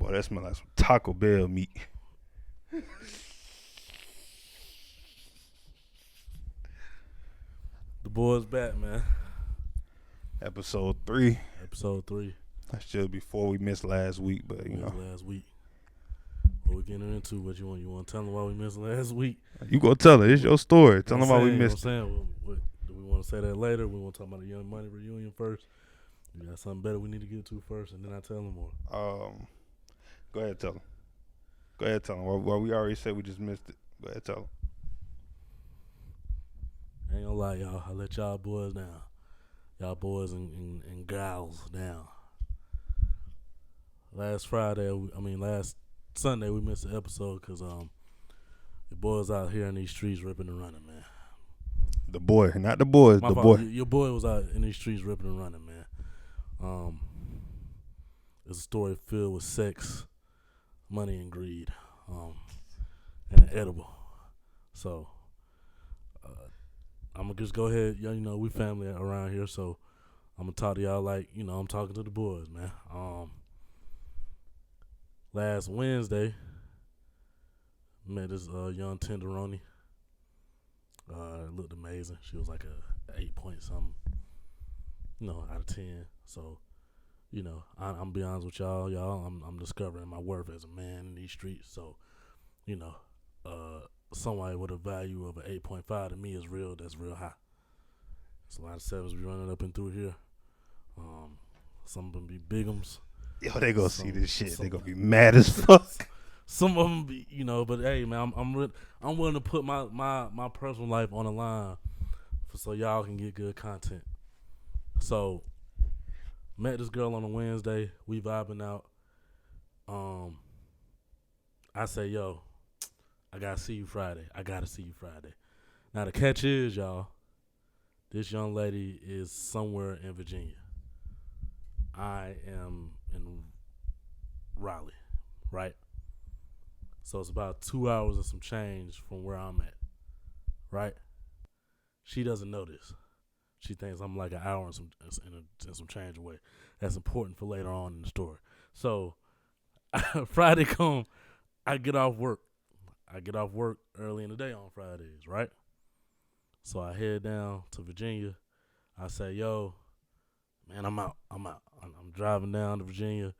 Boy, that smell like some Taco Bell meat. The boys back, man. Episode 3. Episode 3. That's just before we missed last week, but you know. Last week. What we getting into? What you want? You want to tell them why we missed last week? You go tell it. It's your story. Tell them why we missed it. What, do we want to say that later? We want to talk about the Young Money reunion first? We got something better we need to get to first, and then I tell them more. Go ahead, tell them. Go ahead, tell them. Well, we already said we just missed it. Go ahead, tell them. I ain't gonna lie, y'all. I let y'all boys down. Y'all boys and gals down. Last Sunday, we missed the episode because the boys out here in these streets ripping and running, man. The boy, not the boys. My the fault. boy. Your boy was out in these streets ripping and running, man. It's a story filled with sex, money, and greed, and an edible. So, I'm going to just go ahead. You know, we family around here, so I'm going to talk to y'all like, you know, I'm talking to the boys, man. Last Wednesday, met this young tenderoni. Looked amazing. She was like a 8 point something, out of 10. So, I'm be honest with y'all. I'm discovering my worth as a man in these streets. So, somebody with a value of an 8.5 to me is real. That's real high. There's a lot of sevens be running up and through here. Some of them be bigums. Yo, they gonna see this shit. They gonna be mad as fuck. Some of them be, but hey, man, I'm willing to put my personal life on the line so y'all can get good content. So, met this girl on a Wednesday. We vibing out. I say, yo, I gotta see you Friday. Now the catch is, y'all, this young lady is somewhere in Virginia. I am in Raleigh, right? So it's about 2 hours and some change from where I'm at, right? She doesn't know this. She thinks I'm like an hour and some change away. That's important for later on in the story. So Friday come, I get off work. Early in the day on Fridays, right? So I head down to Virginia. I say, yo, man, I'm out. I'm driving down to Virginia.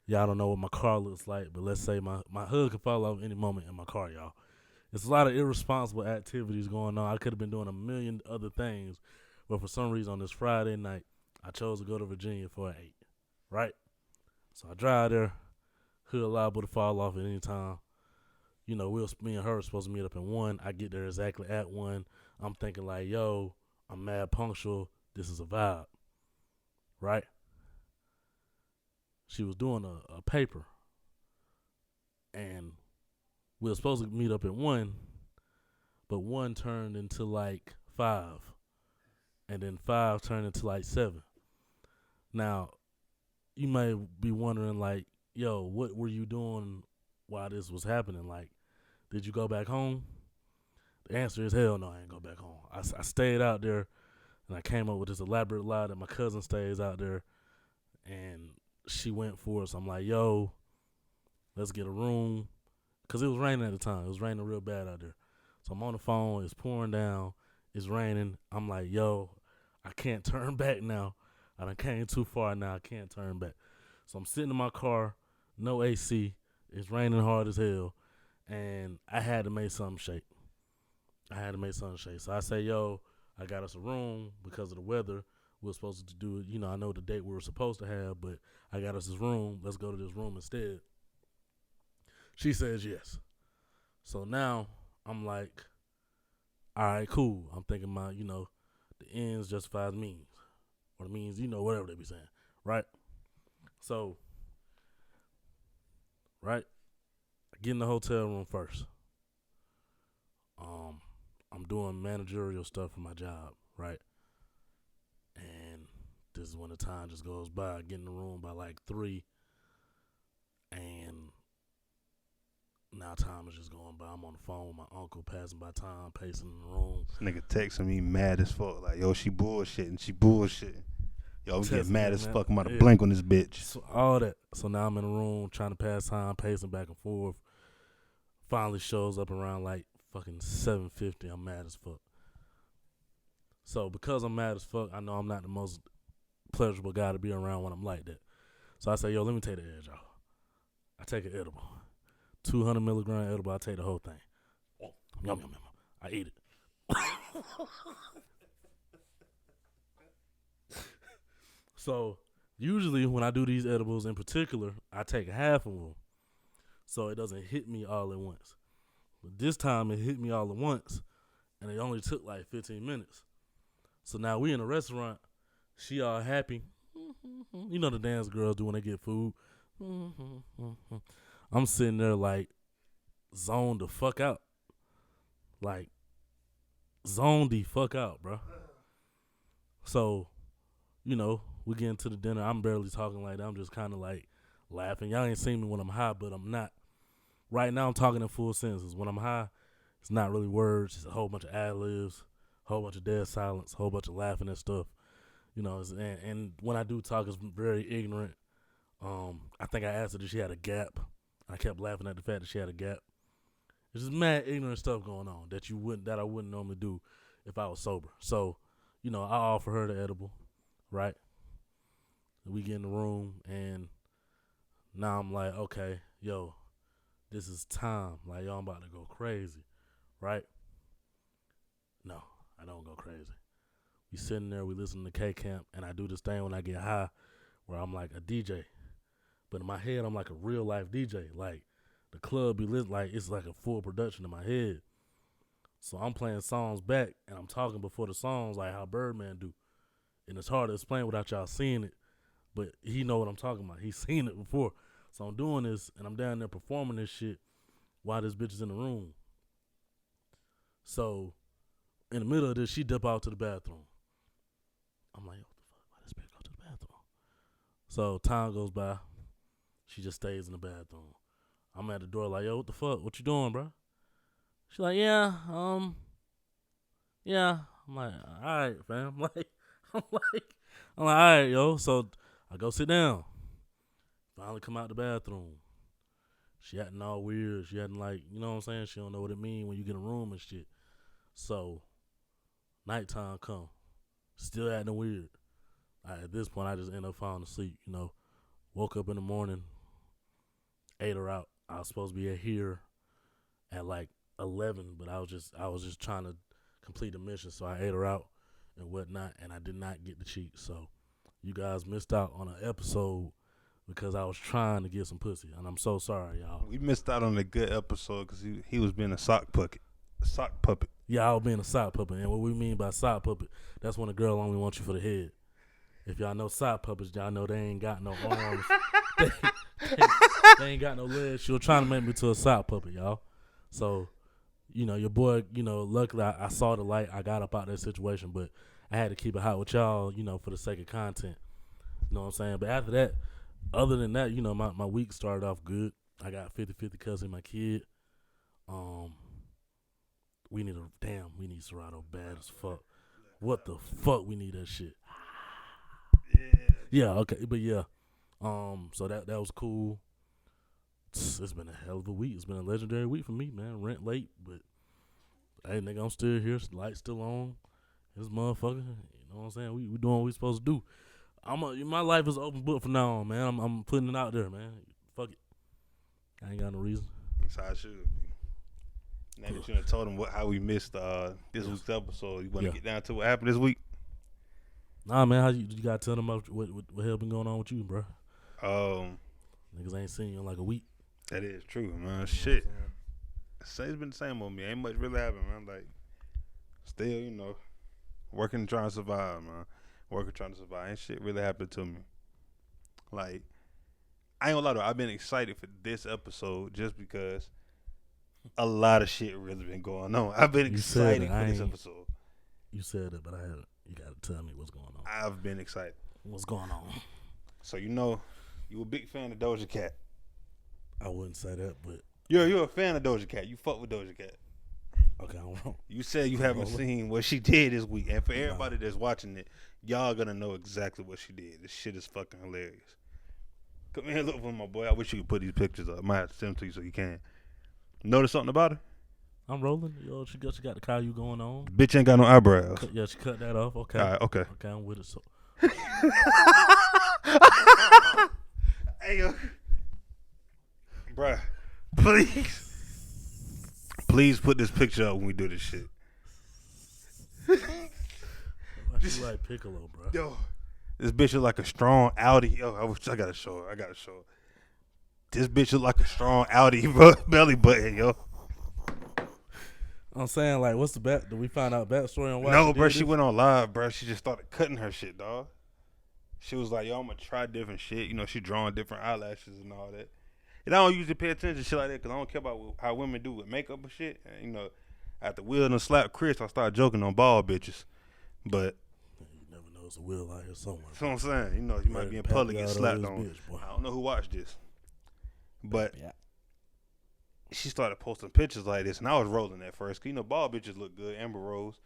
Y'all don't know what my car looks like, but let's say my hood could fall off any moment in my car, y'all. It's a lot of irresponsible activities going on. I could have been doing a million other things, but for some reason on this Friday night, I chose to go to Virginia for an 8, right? So I drive there. Hood liable to fall off at any time. Me and her are supposed to meet up at 1. I get there exactly at 1. I'm thinking like, yo, I'm mad punctual. This is a vibe, right? She was doing a paper, and we were supposed to meet up at 1, but 1 turned into like 5, and then 5 turned into like 7. Now, you may be wondering like, yo, what were you doing while this was happening? Like, did you go back home? The answer is hell no, I ain't go back home. I stayed out there, and I came up with this elaborate lie that my cousin stays out there, and she went for it. So I'm like, yo, let's get a room. Because it was raining at the time. It was raining real bad out there. So I'm on the phone. It's pouring down. It's raining. I'm like, yo, I can't turn back now. I done came too far now. I can't turn back. So I'm sitting in my car, no AC. It's raining hard as hell. And I had to make something shake. So I say, yo, I got us a room because of the weather. We were supposed to do it. I know the date we were supposed to have, but I got us this room. Let's go to this room instead. She says yes. So now I'm like, all right, cool. I'm thinking the ends justify the means. Or the means, whatever they be saying. Right? So, right? I get in the hotel room first. I'm doing managerial stuff for my job, right? And this is when the time just goes by. I get in the room by like 3, and now time is just going by. I'm on the phone with my uncle, passing by time, pacing in the room. This nigga texting me mad as fuck, like, yo, she bullshitting. Yo, I'm getting Testing mad it, as man. fuck. I'm about to Yeah. blank on this bitch. So all that. So now I'm in the room trying to pass time, pacing back and forth. Finally shows up around like fucking 7:50. I'm mad as fuck. So because I'm mad as fuck, I know I'm not the most pleasurable guy to be around when I'm like that. So I say, yo, let me take the edge off. I take an edible. 200 milligram edible, I take the whole thing. Yum, yum, yum. I eat it. So usually when I do these edibles in particular, I take half of them so it doesn't hit me all at once. But this time it hit me all at once, and it only took like 15 minutes. So now we in a restaurant. She all happy. You know the dance girls do when they get food. I'm sitting there like zoned the fuck out. Like zoned the fuck out, bro. So, you know, we get into the dinner. I'm barely talking like that. I'm just kind of like laughing. Y'all ain't seen me when I'm high, but I'm not. Right now I'm talking in full sentences. When I'm high, it's not really words. It's a whole bunch of ad-libs, a whole bunch of dead silence, a whole bunch of laughing and stuff. You know, and when I do talk, it's very ignorant. I think I asked her if she had a gap. I kept laughing at the fact that she had a gap. It's just mad ignorant stuff going on that I wouldn't normally do if I was sober. So, you know, I offer her the edible, right? We get in the room, and now I'm like, okay, yo, this is time. Like, yo, I'm about to go crazy, right? No, I don't go crazy. We sitting there, we listen to K-Camp, and I do this thing when I get high where I'm like a DJ. But in my head, I'm like a real life DJ. Like, the club be lit, like it's like a full production in my head. So I'm playing songs back, and I'm talking before the songs like how Birdman do. And it's hard to explain without y'all seeing it, but he know what I'm talking about. He's seen it before. So I'm doing this, and I'm down there performing this shit while this bitch is in the room. So in the middle of this, she dip out to the bathroom. I'm like, what the fuck? Why this bitch go to the bathroom? So time goes by. She just stays in the bathroom. I'm at the door like, yo, what the fuck? What you doing, bro? She's like, yeah. I'm like, all right, fam. I'm like, all right, yo. So I go sit down. Finally come out the bathroom. She acting all weird. She acting like, you know what I'm saying? She don't know what it mean when you get in a room and shit. So nighttime come. Still acting weird. At this point, I just end up falling asleep, you know. Woke up in the morning, ate her out. I was supposed to be here at like 11, but I was just trying to complete the mission, so I ate her out and whatnot, and I did not get the cheat. So you guys missed out on an episode because I was trying to get some pussy, and I'm so sorry, y'all. We missed out on a good episode because he was being a sock puppet. Yeah, I was being a sock puppet, and what we mean by sock puppet, that's when a girl only wants you for the head. If y'all know sock puppets, y'all know they ain't got no arms. they ain't got no legs. She was trying to make me to a sock puppet, y'all. So, you know, your boy, you know, luckily I saw the light. I got up out of that situation, but I had to keep it hot with y'all, you know, for the sake of content. You know what I'm saying? But after that, other than that, you know, my week started off good. I got 50-50 cousin, my kid. We need Serato bad as fuck. What the fuck? We need that shit. Yeah, okay, but yeah. So that was cool. It's been a hell of a week. It's been a legendary week for me, man. Rent late, but hey, nigga, I'm still here. Lights still on. This motherfucker, you know what I'm saying? We doing what we supposed to do. My life is open book from now on, man. I'm putting it out there, man. Fuck it. I ain't got no reason. That's how it should be. Now that you done told them how we missed this week's episode, you want to get down to what happened this week? Nah, man, how you gotta tell them about what hell been going on with you, bro? Niggas ain't seen you in like a week. That is true, man. Shit. It's been the same on me. Ain't much really happened, man. Like, still, you know, working and trying to survive, man. Ain't shit really happened to me. Like, I ain't gonna lie though, I've been excited for this episode just because a lot of shit really been going on. I've been excited for this episode. You said it, but you gotta tell me what's going on. I've been excited. What's going on? So you know, you a big fan of Doja Cat. I wouldn't say that, but you're a fan of Doja Cat. You fuck with Doja Cat. Okay, I'm wrong. You said you haven't seen what she did this week, and for everybody that's watching it, y'all gonna know exactly what she did. This shit is fucking hilarious. Come here, look for my boy. I wish you could put these pictures up. I might have to send them to you so you can. Notice something about her? I'm rolling. Yo, she got the Caillou going on. Bitch ain't got no eyebrows. Yeah, she cut that off. Okay. All right, okay. Okay, I'm with it. So. Hey, yo. Bruh, please put this picture up when we do this shit. Why she like Piccolo, bro? Yo, this bitch look like a strong Audi. Yo, I gotta show her. This bitch look like a strong Audi belly button, yo. I'm saying, like, what's the back? Did we find out backstory on why? No, bro, she went on live, bro. She just started cutting her shit, dog. She was like, yo, I'm gonna try different shit. You know, she drawing different eyelashes and all that. And I don't usually pay attention to shit like that because I don't care about how women do with makeup and shit. And, you know, after Will done slapped Chris, I started joking on bald bitches. But you never know, it's a Will out here somewhere. That's what I'm saying. You know, you might be in public and slapped on. Bitch, I don't know who watched this. But she started posting pictures like this, and I was rolling at first. Cause, you know, bald bitches look good, Amber Rose.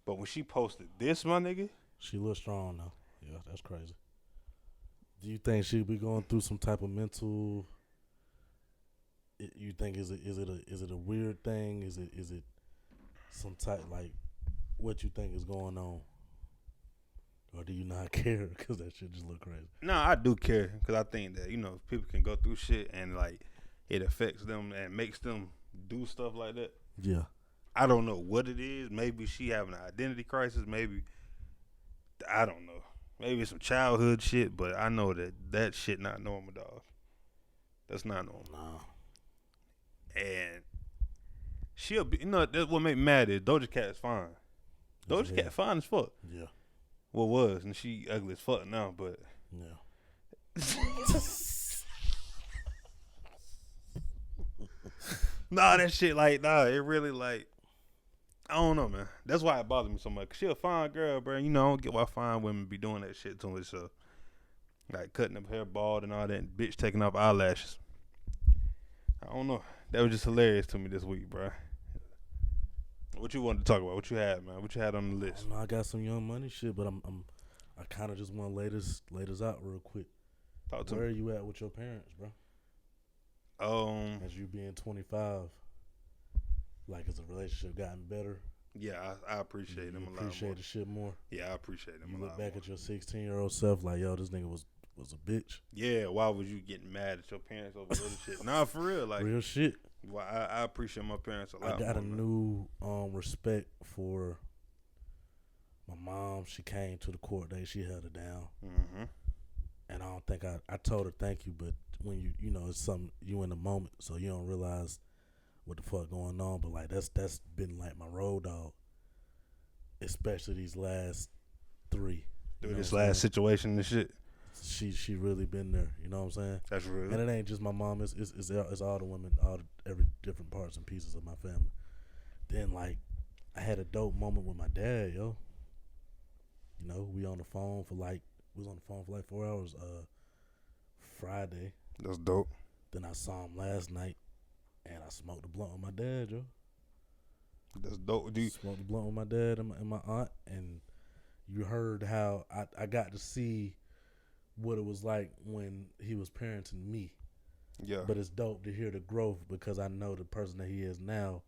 But when she posted this, my nigga. She looks strong now. Yeah, that's crazy. Do you think she'd be going through some type of mental... You think is it a weird thing? Is it some type, like, what you think is going on, or do you not care because that shit just look crazy? No, I do care because I think that, you know, people can go through shit and like it affects them and makes them do stuff like that. Yeah, I don't know what it is. Maybe she having an identity crisis. Maybe I don't know. Maybe it's some childhood shit. But I know that shit not normal, dog. That's not normal. Nah. And she'll be, you know, that's what make me mad is Doja Cat is fine. Doja Cat fine as fuck. Yeah. Well, was, and she ugly as fuck now, but. Yeah. Nah, that shit, like, it really, like, I don't know, man. That's why it bothers me so much. 'Cause she a fine girl, bro. You know, I don't get why fine women be doing that shit to themselves. Like, cutting up hair bald and all that, and bitch taking off eyelashes. I don't know. That was just hilarious to me this week, bro. What you wanted to talk about? What you had, man? What you had on the list? I got some Young Money shit, but I kind of just want to lay this out real quick. Where are you at with your parents, bro? As you being 25, like, has the relationship gotten better? Yeah, I appreciate them a lot more. Appreciate the shit more? Yeah, I appreciate them a lot more. You look back at your 16-year-old self like, yo, this nigga was a bitch. Yeah, why was you getting mad at your parents over little shit? Nah, for real, like real shit. Well, I appreciate my parents a lot. I got more, a new respect for my mom. She came to the court day. She held it down. Mm-hmm. And I don't think I told her thank you, but when you know, it's something you in the moment, so you don't realize what the fuck going on. But like that's been like my road dog, especially these last 3. Through this last situation and shit. She really been there. You know what I'm saying? That's real. And it ain't just my mom. It's all the women, every different parts and pieces of my family. Then like, I had a dope moment with my dad, yo. You know, we was on the phone for like 4 hours. Friday. That's dope. Then I saw him last night, and I smoked a blunt with my dad, yo. That's dope. Smoked a blunt with my dad and my aunt, and you heard how I got to see what it was like when he was parenting me. Yeah. But it's dope to hear the growth because I know the person that he is now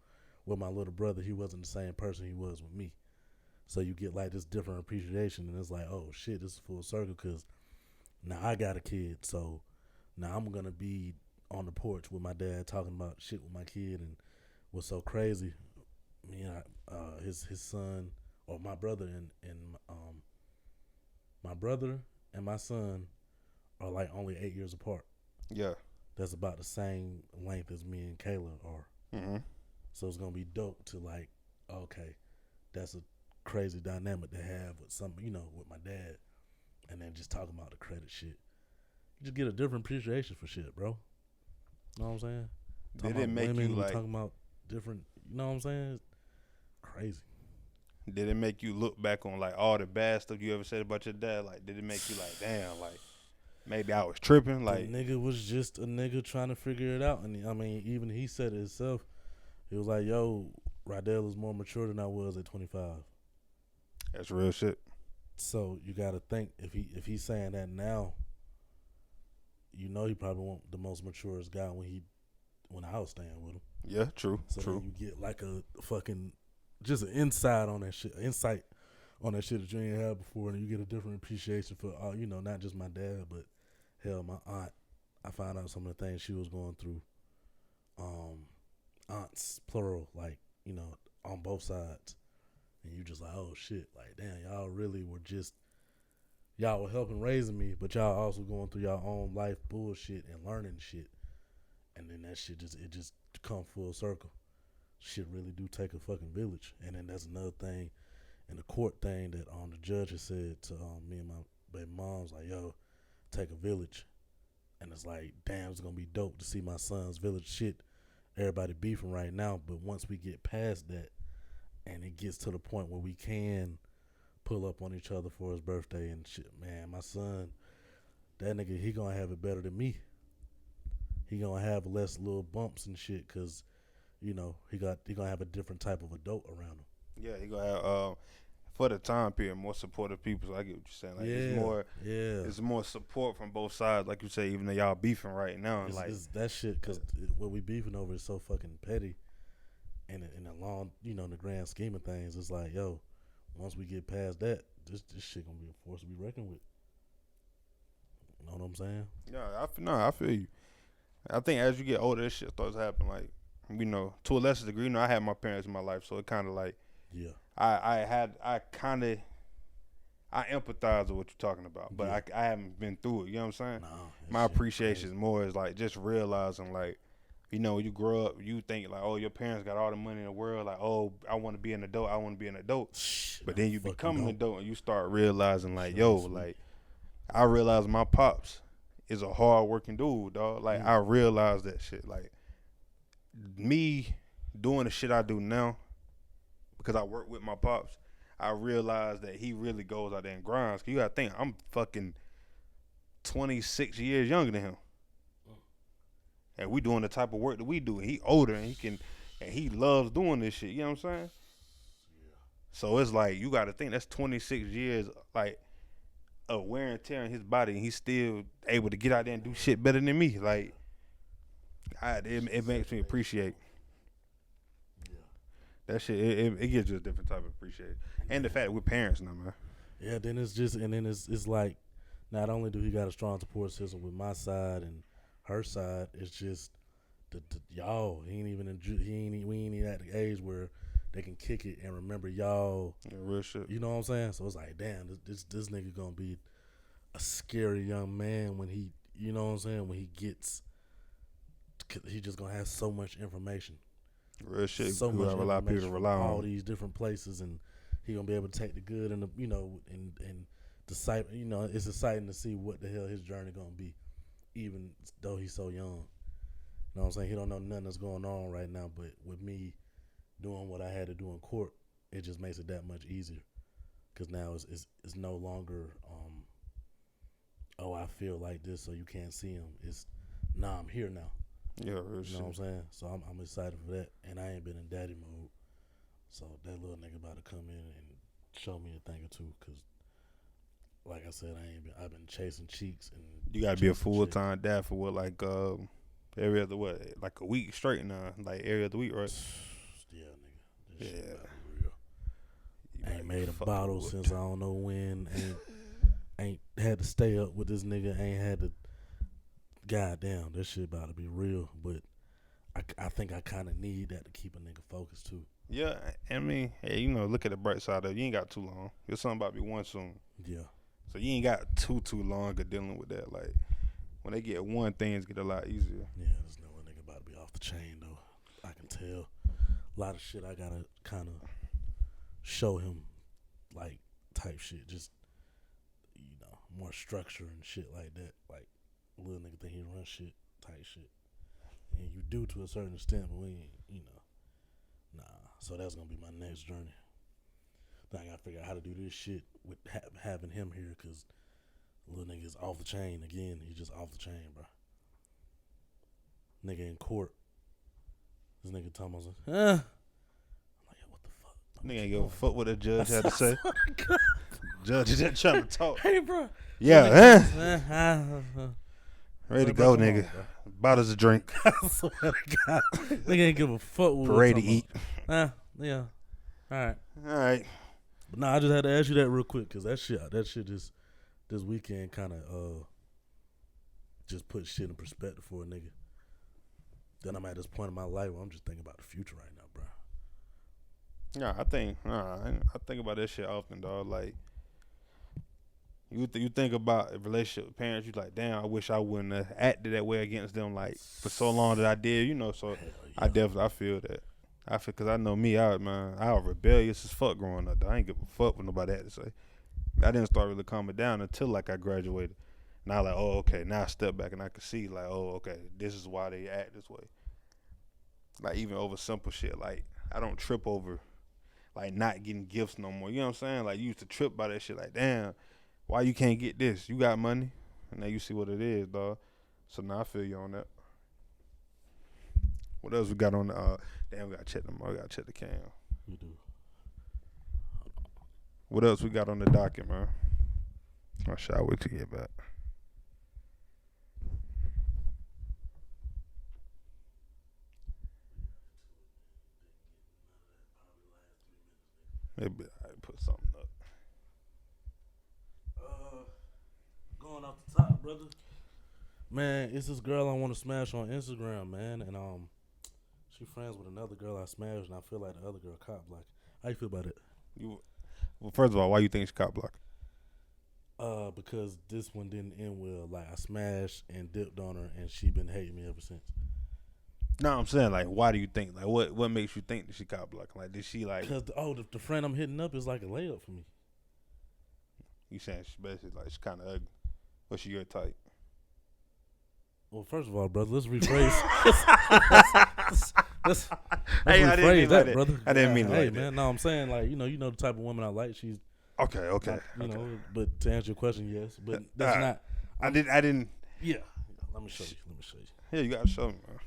with my little brother, he wasn't the same person he was with me. So you get like this different appreciation, and it's like, oh shit, this is full circle because now I got a kid. So now I'm going to be on the porch with my dad talking about shit with my kid. And what's so crazy, his son, or my brother and my brother and my son are like only 8 years apart. Yeah. That's about the same length as me and Kayla are. Mm-hmm. So it's going to be dope to like, okay, that's a crazy dynamic to have with with my dad. And then just talking about the credit shit. You just get a different appreciation for shit, bro. You know what I'm saying? Did it make you like... talking about different, you know what I'm saying? It's crazy. Did it make you look back on like all the bad stuff you ever said about your dad? Like, did it make you like, damn, like maybe I was tripping? Like, the nigga was just a nigga trying to figure it out. And I mean, even he said it himself. He was like, yo, Rydell is more mature than I was at 25. That's real shit. So you got to think if he's saying that now, you know he probably wasn't the most maturest guy when I was staying with him. Yeah, true. So true. then you get like a fucking just an insight on that shit that you ain't had before, and you get a different appreciation for not just my dad, but hell, my aunt. I found out some of the things she was going through. Aunts plural, like on both sides, and you just like, oh shit, like damn, y'all were helping raising me, but y'all also going through your own life bullshit and learning shit, and then that shit just come full circle. Shit really do take a fucking village, and then that's another thing in the court thing that the judge has said to me and my baby mom's like, yo, take a village, and it's like, damn, it's gonna be dope to see my son's village shit. Everybody beefing right now, but once we get past that, and it gets to the point where we can pull up on each other for his birthday and shit, man, my son, that nigga, he gonna have it better than me. He gonna have less little bumps and shit, cause he gonna have a different type of adult around him. Yeah, he gonna have for the time period more supportive people. So I get what you're saying. Like it's more support from both sides. Like you say, even though y'all beefing right now, it's that shit, cause what we beefing over is so fucking petty. And in the long, in the grand scheme of things, it's like, yo, once we get past that, this shit gonna be a force to be reckoned with. You know what I'm saying? Yeah, I feel you. I think as you get older, this shit starts happening. Like, to a lesser degree, I had my parents in my life, so it kind of like, yeah, I empathize with what you're talking about, but I haven't been through it. You know what I'm saying? No, my appreciation is more is like just realizing like, when you grow up, you think like, oh, your parents got all the money in the world. Like, oh, I want to be an adult. I want to be an adult. But then you become an adult and you start realizing like, like, I realize my pops is a hard working dude, dog. Like, I realize that shit. Like, me doing the shit I do now, because I work with my pops, I realize that he really goes out there and grinds. Cause you gotta think, I'm fucking 26 years younger than him. And we doing the type of work that we do. And he older and he loves doing this shit. You know what I'm saying? Yeah. So it's like, you gotta think that's 26 years like of wear and tear on his body, and he's still able to get out there and do shit better than me. Like, it makes me appreciate. Yeah. That shit, it gives you a different type of appreciation. And the fact that we're parents now, man. Yeah, then it's like, not only do he got a strong support system with my side and her side, it's just y'all. We ain't even at the age where they can kick it and remember y'all. Yeah, real shit. You know what I'm saying? So it's like, damn, this nigga gonna be a scary young man when he, you know what I'm saying? When he just gonna have so much information. Real shit. So much have a lot of people to rely on. All these different places, and he gonna be able to take the good and the, and decipher. It's exciting to see what the hell his journey gonna be, even though he's so young. You know what I'm saying? He don't know nothing that's going on right now, but with me doing what I had to do in court, it just makes it that much easier. Because now it's no longer, I feel like this, so you can't see him. It's, I'm here now. Yeah, real shit. You know what I'm saying? So I'm excited for that, and I ain't been in daddy mode. So that little nigga about to come in and show me a thing or two. Because, like I said, I've been chasing cheeks and. You gotta be a full-time dad for what, like every other like a week straight now, like every other week, right? Yeah, nigga. This shit about real. Ain't made a bottle since I don't know when. Ain't had to stay up with this nigga. Ain't had to. Goddamn, this shit about to be real. But I think I kind of need that to keep a nigga focused too. Yeah, I mean, hey, look at the bright side of it. You ain't got too long. Your son about to be one soon. Yeah. So you ain't got too long of dealing with that. Like, when they get one, things get a lot easier. Yeah, this little nigga about to be off the chain though. I can tell. A lot of shit I gotta kind of show him, like, type shit. Just, more structure and shit like that. Like, little nigga think he run shit, type shit. And you do to a certain extent, but we ain't, nah. So that's gonna be my next journey. Then I gotta figure out how to do this shit with having him here, cause little nigga is off the chain again. He just off the chain, bro. Nigga in court. This nigga talking about, Nigga ain't give a fuck what the judge had to say. Judge is just trying to talk. Hey, bro. Yeah, ready to go, nigga. Bottles of drink. I swear to God. Nigga ain't give a fuck what Parade to eat. Yeah. All right. But nah, I just had to ask you that real quick because that shit just this weekend kind of just put shit in perspective for a nigga. Then I'm at this point in my life where I'm just thinking about the future right now, bro. Yeah, I think about that shit often, dog. Like, you think about a relationship with parents, you like, damn, I wish I wouldn't have acted that way against them, like, for so long that I did, you know. So yeah. I feel that. Because I know me, I was rebellious as fuck growing up. I ain't give a fuck what nobody had to say. I didn't start really calming down until, like, I graduated. Now, like, oh, okay, now I step back and I can see, like, oh, okay, this is why they act this way. Like, even over simple shit, like, I don't trip over, like, not getting gifts no more. You know what I'm saying? Like, you used to trip by that shit, like, damn, why you can't get this? You got money, and now you see what it is, dog. So now I feel you on that. What else we got on the? Damn, we gotta check them. I gotta check the cam. You do. What else we got on the docket, man? I shall wait to get back. Maybe I put something up. Going off the top, brother. Man, it's this girl I want to smash on Instagram, man, and she friends with another girl I smashed, and I feel like the other girl cop block. How you feel about it? Well, first of all, why you think she cop block? Because this one didn't end well. Like, I smashed and dipped on her, and she been hating me ever since. No, I'm saying, like, why do you think? Like, what makes you think that she cop block? Like, did she like? Because the friend I'm hitting up is like a layup for me. You saying she basically like she's kind of ugly, but she your type? Well, first of all, brother, let's rephrase. let's Hey, rephrase that, brother. I didn't mean hey, like man. that. No, I'm saying, like, you know the type of woman I like. She's okay. Not, know, but to answer your question, yes, but that's not. I didn't. Yeah. Let me show you. Yeah, you gotta show me, man.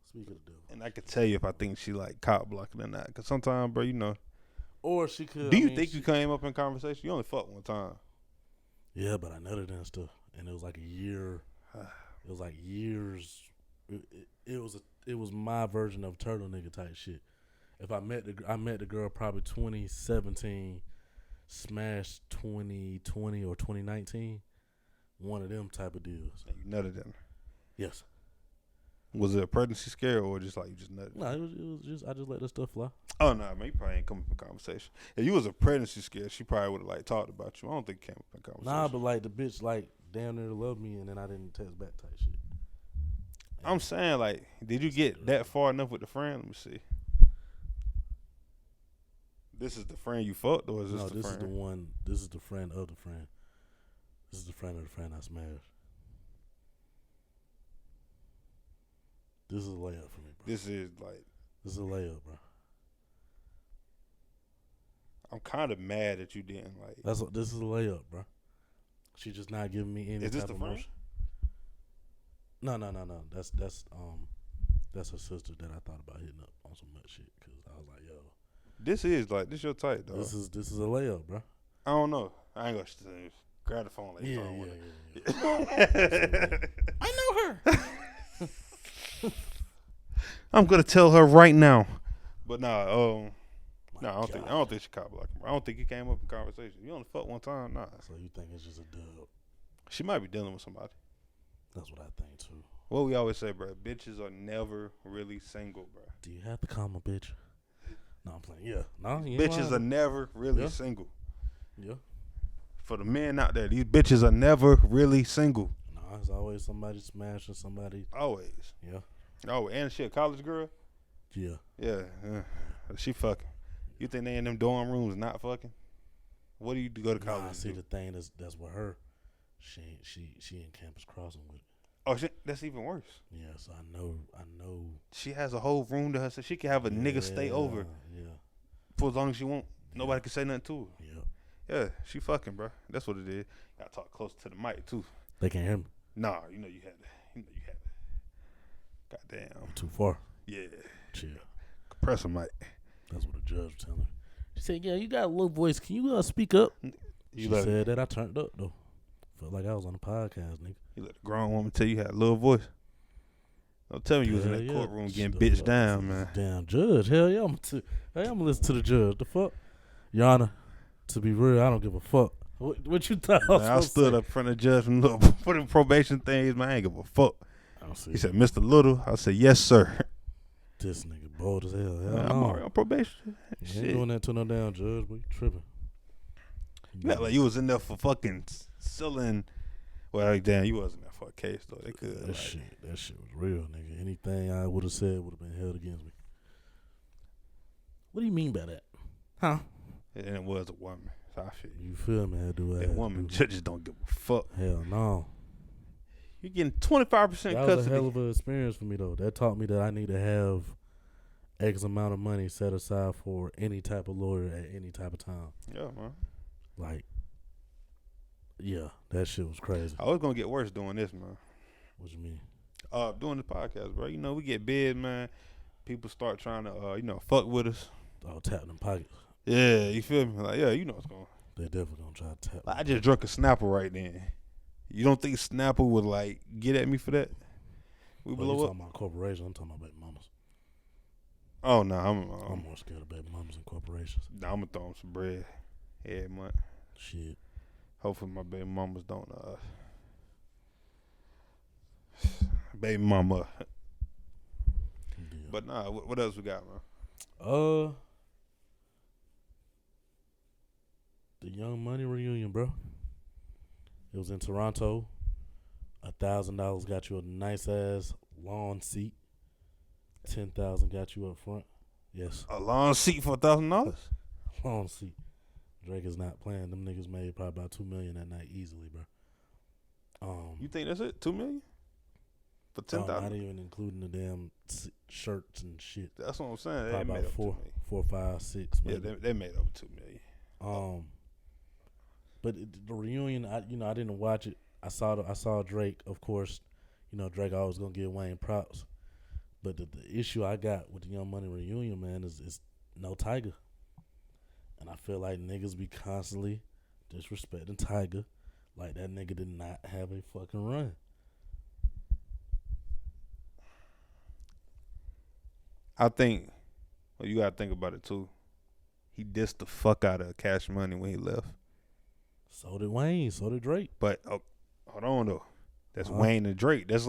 Speak of the devil. And I could tell you if I think she like cop blocking or not. Because sometimes, bro, you know. Or she could. Do you think you came up in conversation? You only fucked one time. Yeah, but I nutted and stuff, and it was like a year. It was like years. It was my version of turtle nigga type shit. If I met the girl probably 2017, smashed 2020 or 2019. One of them type of deals. And you nutted in her. Yes. Was it a pregnancy scare or just like you just nutted? No, it was just I just let that stuff fly. Oh no, man, you probably ain't come up in conversation. If you was a pregnancy scare, she probably would have like talked about you. I don't think it came up in conversation. Nah, but like the bitch like damn near loved me, and then I didn't text back type shit. And I'm saying, like, did you get that far enough with the friend? Let me see. This is the friend you fucked, or is this the friend? No, this is the one. This is the friend of the friend. This is the friend of the friend I smashed. This is a layup for me, bro. This is a layup, bro. I'm kind of mad that you didn't like. This is a layup, bro. She just not giving me any type of emotion. No. That's her sister that I thought about hitting up on some nut shit because I was like, yo. This your type, though. This is a layup, bro. I don't know. I ain't gonna say, grab the phone like yeah. I know her. I'm gonna tell her right now. But I don't think she caught blocking. I don't think you came up in conversation. You only fucked one time, nah. So you think it's just a dub? She might be dealing with somebody. That's what I think too. What we always say, bro, bitches are never really single, bro. Do you have to call my bitch? No, I'm playing. Yeah. No, bitches are never really single. Yeah. For the men out there, these bitches are never really single. No, it's always somebody smashing somebody. Always. Yeah. Oh, and she a college girl? Yeah. Yeah. She fucking. You think they in them dorm rooms not fucking? What do you go to college? I see the thing that's with her. She in Campus Crossing with it. Oh, that's even worse. Yeah, so I know. She has a whole room to herself. She can have a nigga stay over. Yeah. For as long as she want. Nobody can say nothing to her. Yeah. Yeah, she fucking, bro. That's what it is. Gotta talk close to the mic too. They can't hear me. Nah, you know you had to. Goddamn. Too far. Yeah. Chill. press a mic. That's what the judge was telling her. She said, "Yeah, you got a low voice. Can you speak up?" She said that I turned up though. Felt like I was on a podcast, nigga. You let a grown woman tell you had a little voice. Don't tell me you was in that courtroom getting bitched down, man. Damn judge. Hell yeah, I'm gonna listen to the judge. The fuck? Your Honor, to be real, I don't give a fuck. What you thought? I stood up in front of the judge and look for the probation things, man. I ain't give a fuck. He said, Mr. Little. I said, yes, sir. This nigga bold as hell. Man, I'm already on probation. You ain't doing that to no damn judge, but you tripping. Yeah, like you was in there for fucking selling. Well, damn, you wasn't there for a case though. They could. That shit was real, nigga. Anything I would have said would have been held against me. What do you mean by that? Huh? And it was a woman. So I feel you feel me? That woman judges don't give a fuck. Hell no. You getting 25% custody. That was a hell of an experience for me though. That taught me that I need to have X amount of money set aside for any type of lawyer at any type of time. Yeah, man. Like, yeah, that shit was crazy. I was gonna get worse doing this, man. What you mean? Doing this podcast, bro. You know, we get big, man. People start trying to, fuck with us. Oh, tap them pockets. Yeah, you feel me? Like, yeah, you know what's going on. They definitely gonna try to tap. Like, I just drunk a Snapple right then. You don't think Snapple would, like, get at me for that? We blow up? You talking about corporations. I'm talking about baby mamas. Oh, no. I'm more scared of baby mamas and corporations. Nah, I'm going to throw them some bread every month. Shit. Hopefully my baby mamas don't, baby mama. Yeah. But, nah, what else we got, man? The Young Money reunion, bro. It was in Toronto. $1,000 got you a nice ass lawn seat. 10,000 got you up front. Yes. A lawn seat for $1,000? Lawn seat. Drake is not playing. Them niggas made probably about $2 million that night easily, bro. You think that's it? $2 million for 10,000? Not even including the damn shirts and shit. That's what I'm saying. Probably about 4, 5, 6. Maybe. Yeah, they made over $2 million. But the reunion, I didn't watch it. I saw Drake, of course. Drake always gonna give Wayne props. But the issue I got with the Young Money reunion, man, is no Tyga. And I feel like niggas be constantly disrespecting Tyga, like that nigga did not have a fucking run. I think, you gotta think about it too. He dissed the fuck out of Cash Money when he left. So did Wayne. So did Drake. But hold on though, that's Wayne and Drake. That's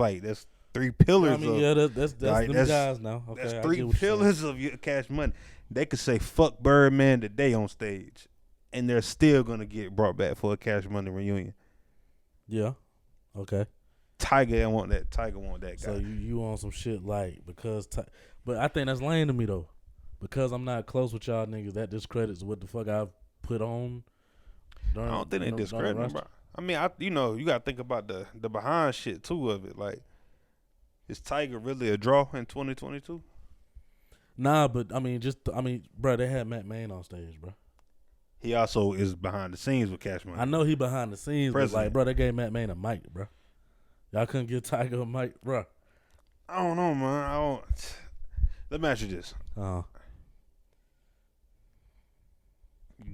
three pillars. That's them guys now. Okay, that's three pillars of your Cash Money. They could say fuck Birdman today on stage, and they're still gonna get brought back for a Cash Money reunion. Yeah. Okay. Tyga want that guy. So you on some shit like but I think that's lame to me though, because I'm not close with y'all niggas. That discredits what the fuck I've put on. I don't think they discredit him, bro. I mean, you gotta think about the behind shit too of it. Like, is Tyga really a draw in 2022? Nah, but bro, they had Matt Main on stage, bro. He also is behind the scenes with Cash Money. I know he behind the scenes, but like, bro, they gave Matt Main a mic, bro. Y'all couldn't give Tyga a mic, bro. I don't know, man. Let me ask you this.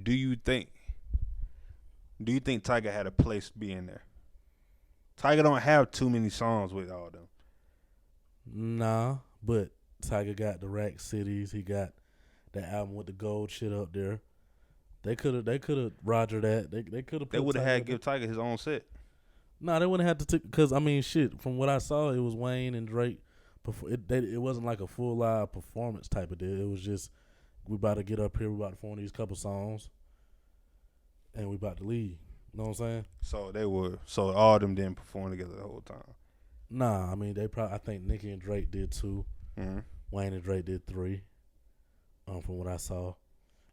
Do you think Tyga had a place being there? Tyga don't have too many songs with all them. Nah, but Tyga got the Rack Cities. He got that album with the gold shit up there. They could have Roger that. They could have. They would have had to give Tyga his own set. Nah, they wouldn't have to because shit. From what I saw, it was Wayne and Drake. It wasn't like a full live performance type of deal. It was just we about to get up here. We about to perform these couple songs, and we about to leave. You know what I'm saying? So all of them didn't perform together the whole time. Nah, I mean I think Nicki and Drake did 2. Mm-hmm. Wayne and Drake did 3. From what I saw,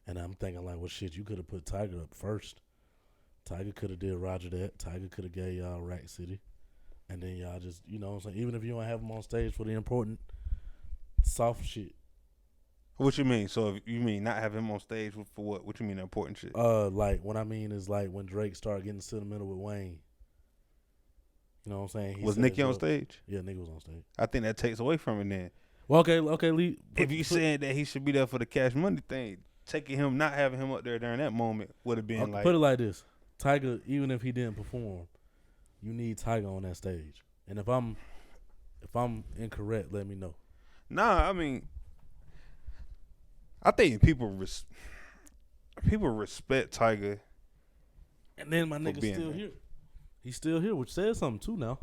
and I'm thinking like, well, shit, you could have put Tyga up first. Tyga could have did Roger that. Tyga could have gave y'all Rack City, and then y'all just, you know what I'm saying. Even if you don't have them on stage for the important soft shit. What you mean? So if you mean not have him on stage for what? What you mean important shit? Like what I mean is like when Drake started getting sentimental with Wayne. You know what I'm saying? Was Nicki on stage? Yeah, Nicki was on stage. I think that takes away from it then. Well, okay, Lee. If you saying that he should be there for the Cash Money thing, not having him up there during that moment would have been like. Put it like this: Tyga, even if he didn't perform, you need Tyga on that stage. And if I'm incorrect, let me know. Nah, I mean, I think people respect Tyga. And then my nigga's still here. He's still here, which says something too now.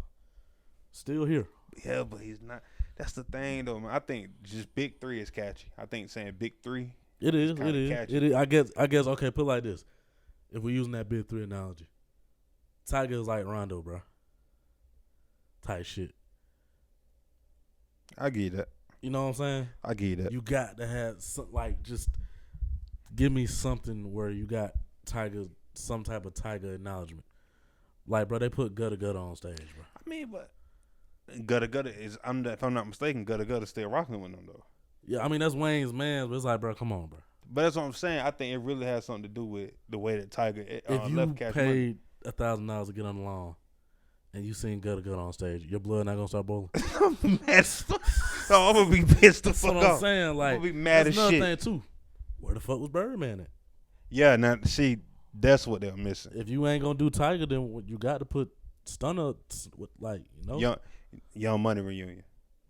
Still here. Yeah, but he's not. That's the thing, though, man. I think just Big Three is catchy. I think saying Big Three. It is. Catchy. It is. I guess. Okay, put it like this: if we're using that Big Three analogy, Tyga is like Rondo, bro. Type shit. I get that. You know what I'm saying? I get that. You got to have just give me something where you got Tyga, some type of Tyga acknowledgement. Like, bro, they put Gutta Gutta on stage, bro. I mean, but Gutta Gutta is, if I'm not mistaken, Gutta Gutta still rocking with them, though. Yeah, I mean, that's Wayne's man, but it's like, bro, come on, bro. But that's what I'm saying. I think it really has something to do with the way that Tyga if you left Cash Money. paid $1,000 to get on the lawn and you seen Gutta Gutta on stage, your blood not gonna start boiling. I'm gonna be pissed the fuck off. That's what I'm saying. Like, I'm gonna be mad as shit. Another thing too. Where the fuck was Birdman at? Yeah, now see, that's what they're missing. If you ain't gonna do Tyga, then you got to put Stunner with, like, you know, Young Money reunion.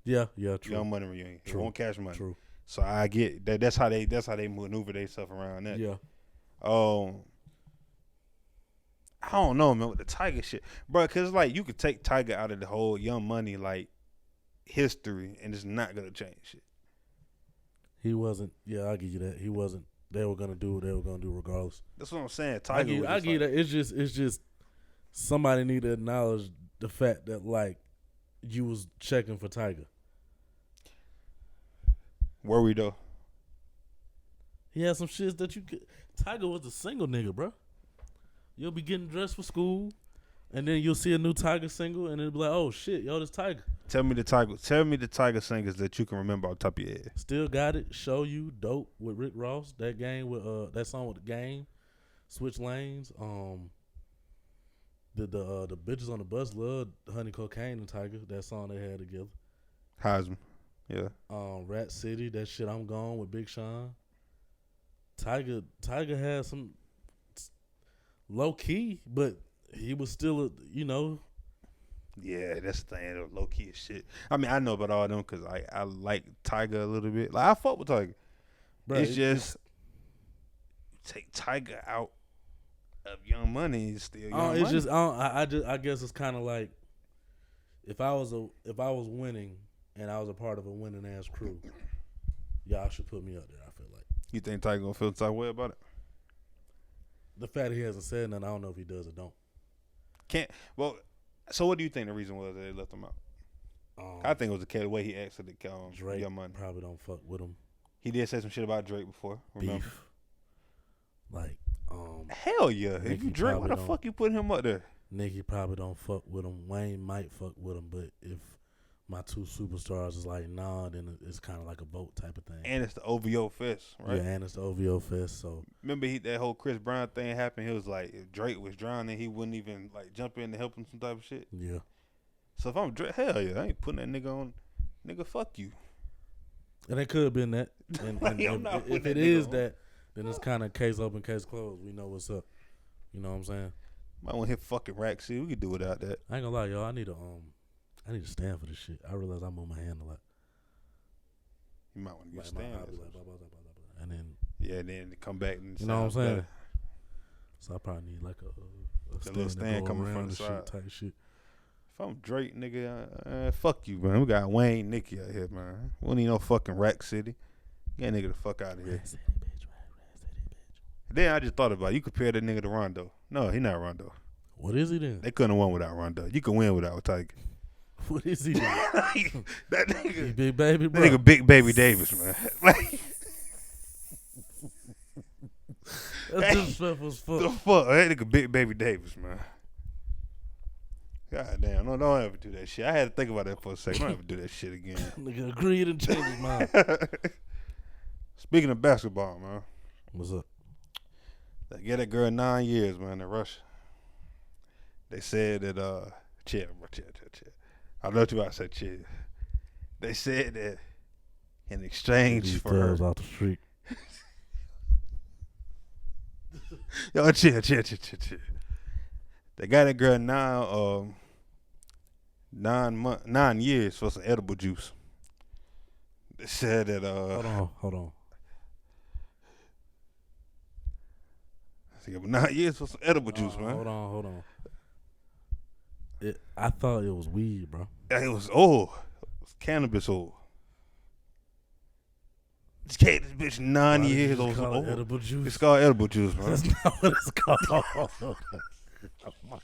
Yeah, true. Young Money reunion. True. It won't Cash Money. True. So I get that. That's how they maneuver themselves around that. Yeah. I don't know, man, with the Tyga shit, bro. Cause like you could take Tyga out of the whole Young Money like history, and it's not gonna change shit. He wasn't. Yeah, I'll give you that. He wasn't. They were gonna do what they were gonna do regardless. That's what I'm saying. I give you that. It's just somebody need to acknowledge the fact that, like, you was checking for Tyga. Were we though? He had some shits that you could. Tyga was a single nigga, bro. You'll be getting dressed for school, and then you'll see a new Tyga single, and it'll be like, oh shit, yo, this Tyga. Tell me the Tyga singers that you can remember off the top of your head. Still Got It, Show You, Dope with Rick Ross. That game with that song with The Game, Switch Lanes. The bitches on the bus love Honey Cocaine and Tyga. That song they had together. Heisman, yeah. Rat City, that shit I'm Gone with Big Sean. Tyga had some low key, but he was still Yeah, that's the thing. Low key as shit. I mean, I know about all them because I like Tyga a little bit. Like, I fuck with Tyga. Bruh, it's just take Tyga out of Young Money, it's still Young Money. I guess it's kind of like if I was winning and I was a part of a winning ass crew, y'all should put me up there. I feel like. You think Tyga gonna feel the type way about it? The fact he hasn't said nothing, I don't know if he does or don't. So what do you think the reason was that they left him out? I think it was the way he exited Drake. Young Money. Probably don't fuck with him. He did say some shit about Drake before. Remember? Beef. Like, hell yeah. If you Drake, why the fuck you put him up there? Nicki probably don't fuck with him. Wayne might fuck with him, but if my two superstars is like, nah, then it's kind of like a vote type of thing. And it's the OVO fest, right? Yeah, and it's the OVO fest. So remember that whole Chris Brown thing happened? He was like, if Drake was drowning, he wouldn't even like jump in to help him, some type of shit. Yeah. So if I'm Drake, hell yeah, I ain't putting that nigga on. Nigga, fuck you. And it could have been that. And if it is that, then it's kind of case open, case closed. We know what's up. You know what I'm saying? Might want to hit fucking rack. See, we could do without that. I ain't gonna lie, y'all. I need to stand for this shit. I realize I move my hand a lot. You might want to get stand. And then then come back and you know what I'm saying. Better. So I probably need like a little stand coming from the side type shit. If I'm Drake, nigga, fuck you, man. We got Wayne, Nicki out here, man. We don't need no fucking Rack City. Get that nigga the fuck out of here. Rack City, bitch. Then I just thought about it. You compare that nigga to Rondo. No, he not Rondo. What is he then? They couldn't have won without Rondo. You can win without Tyga. What is he then? That nigga. He Big Baby, bro. That nigga Big Baby Davis, man. That's disrespectful as fuck. The fuck? That nigga Big Baby Davis, man. God damn, don't ever do that shit. I had to think about that for a second. Don't ever do that shit again. Nigga agreed and changed his mind. Speaking of basketball, man. What's up? They gave that girl 9 years, man, in Russia. They said that, chill. I know you about to say chill. They said that in exchange These for her. thugs off the street. Yo, chill. They got that girl 9 years for some edible juice. They said that Hold on. Yeah, but 9 years for some edible juice, man. Hold on. I thought it was weed, bro. It was oil. It was cannabis oil. This bitch 9 years old. Call it edible juice? It's called edible juice, man. That's not what it's called. Oh my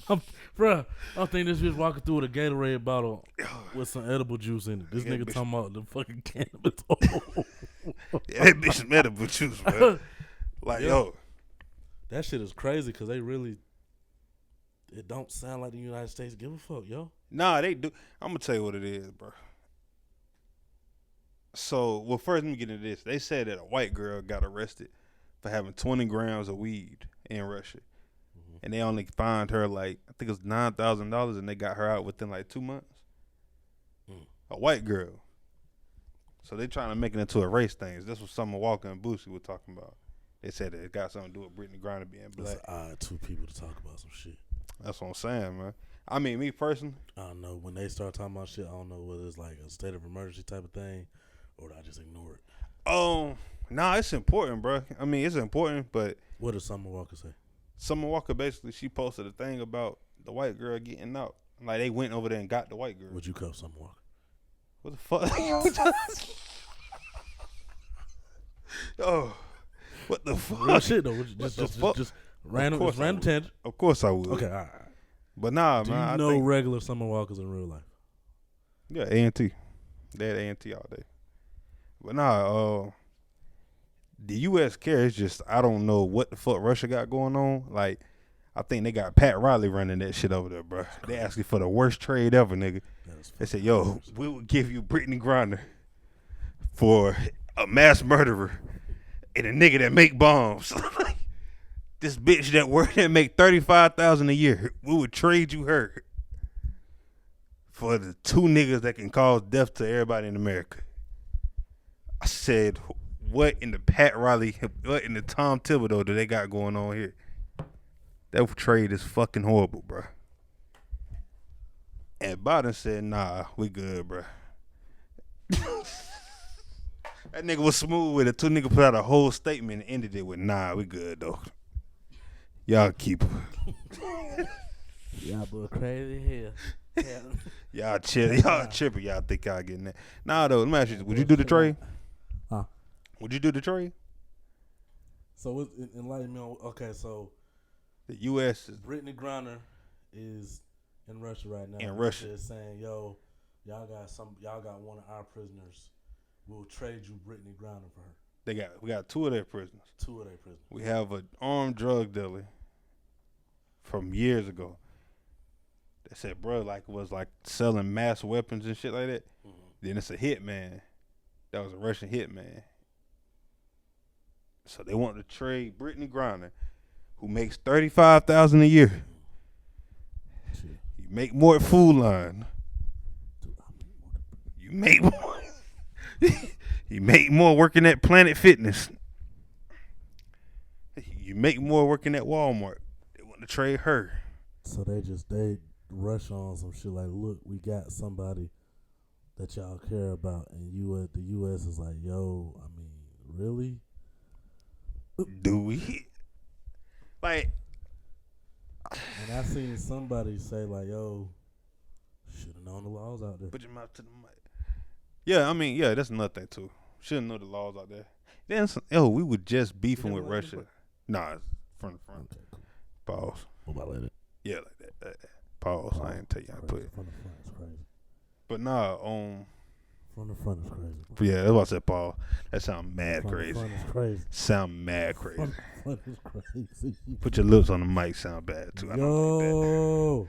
god, bro! I think this bitch walking through with a Gatorade bottle with some edible juice in it. This nigga bitch. talking about the fucking cannabis. Yeah, that bitch some edible juice, man. Like, yo. That shit is crazy because it don't sound like the United States give a fuck, yo. Nah, they do. I'm going to tell you what it is, bro. So, well, first let me get into this. They said that a white girl got arrested for having 20 grams of weed in Russia. Mm-hmm. And they only fined her like, I think it was $9,000 and they got her out within like 2 months. A white girl. So they trying to make it into a race thing. This was Summer Walker and Boosie were talking about. They said that it got something to do with Brittney Griner being black. It's odd, two people to talk about some shit. That's what I'm saying, man. I mean, me personally, I don't know. When they start talking about shit, I don't know whether it's like a state of emergency type of thing or I just ignore it. Nah, it's important, bro. I mean, it's important, but what does Summer Walker say? Summer Walker basically, she posted a thing about the white girl getting out. Like, they went over there and got the white girl. Would you cuff Summer Walker? What the fuck? Yo, what the fuck? Real shit though. Just random tangent. Of course I would. Okay, all right. But nah, Do man. you know regular Summer Walkers in real life? Yeah, A&T. They had A&T all day. But nah, the U.S. care. It's just I don't know what the fuck Russia got going on. Like, I think they got Pat Riley running that shit over there, bro. They asking for the worst trade ever, nigga. They said, yo, we will give you Brittney Griner for a mass murderer and a nigga that make bombs. This bitch that make $35,000 a year, we would trade you her for the two niggas that can cause death to everybody in America. I said, what in the Pat Riley, what in the Tom Thibodeau do they got going on here? That trade is fucking horrible, bro. And Biden said, nah, we good, bro. That nigga was smooth with it. Two niggas put out a whole statement and ended it with, nah, we good, though. Y'all keep her. Y'all boy crazy here. Y'all chill. Y'all tripping. Y'all think y'all getting that. Nah, though, let me ask you, would you do the trade? Huh? Would you do the trade? So, enlighten me on, okay, so. The U.S. is. Brittney Griner is in Russia right now. In Russia. Is saying, yo, y'all got one of our prisoners. We'll trade you Brittney Griner for her. We got two of their prisoners. We have an armed drug dealer from years ago. They said, bro, was selling mass weapons and shit like that. Mm-hmm. Then it's a hitman. That was a Russian hitman. So they want to trade Brittney Griner, who makes $35,000 a year. Mm-hmm. You make more at Food Line. You make more. You make more working at Planet Fitness. You make more working at Walmart. They want to trade her. So they rush on some shit like, look, we got somebody that y'all care about, and the U.S. is like, yo, I mean, really? Do we? Like, and I seen somebody say like, yo, should have known the laws out there. Put your mouth to the mic. Yeah, I mean, yeah, that's another thing too. Shouldn't know the laws out there. Then, we were just beefing with Russia. Nah, it's from the front. Okay, cool. Pause. What about like that? Yeah, like that. Pause. I ain't tell you how to put it. From the front is crazy. But nah, from the front is crazy. Yeah, that's why I said pause. That sound mad crazy. Front is crazy. Sound mad crazy. Front is crazy. Put your lips on the mic. Sound bad too. I don't like that.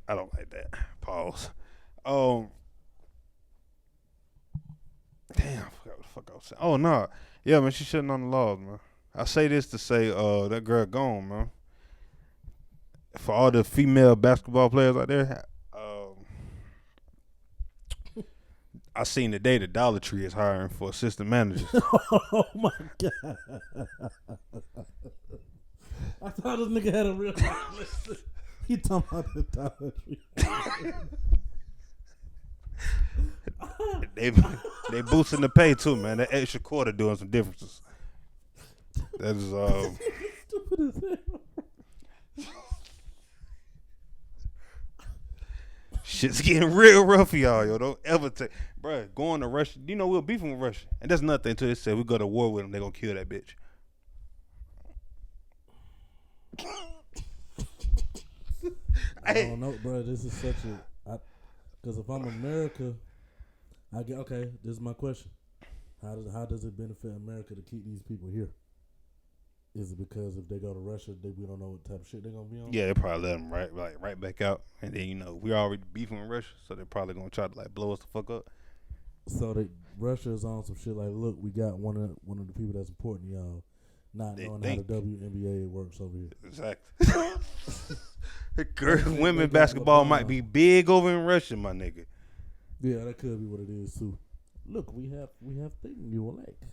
I don't like that. Pause. Damn, I forgot what the fuck I was saying. Oh, no. Yeah, man, she shouldn't on the laws, man. I say this to say that girl gone, man. For all the female basketball players out there, I seen today the Dollar Tree is hiring for assistant managers. Oh my god! I thought this nigga had a real list. He talking about the Dollar Tree. They boosting the pay too, man. That extra quarter doing some differences. That is Stupid as hell. Shit's getting real rough for y'all, yo. Don't ever take, bruh, going to Russia. You know we're beefing with Russia, and that's nothing until they said we go to war with them. They gonna kill that bitch. I don't know, bro. This is such a, because if I'm America, I get okay. This is my question: How does it benefit America to keep these people here? Is it because if they go to Russia, we don't know what type of shit they're gonna be on? Yeah, they probably let them right back out, and then we already beefing with Russia, so they're probably gonna try to blow us the fuck up. So Russia is on some shit like, look, we got one of the people that's important to y'all, not knowing how the WNBA works over here. Exactly. Women basketball might be big over in Russia, my nigga. Yeah, that could be what it is too. Look, we have things you will like.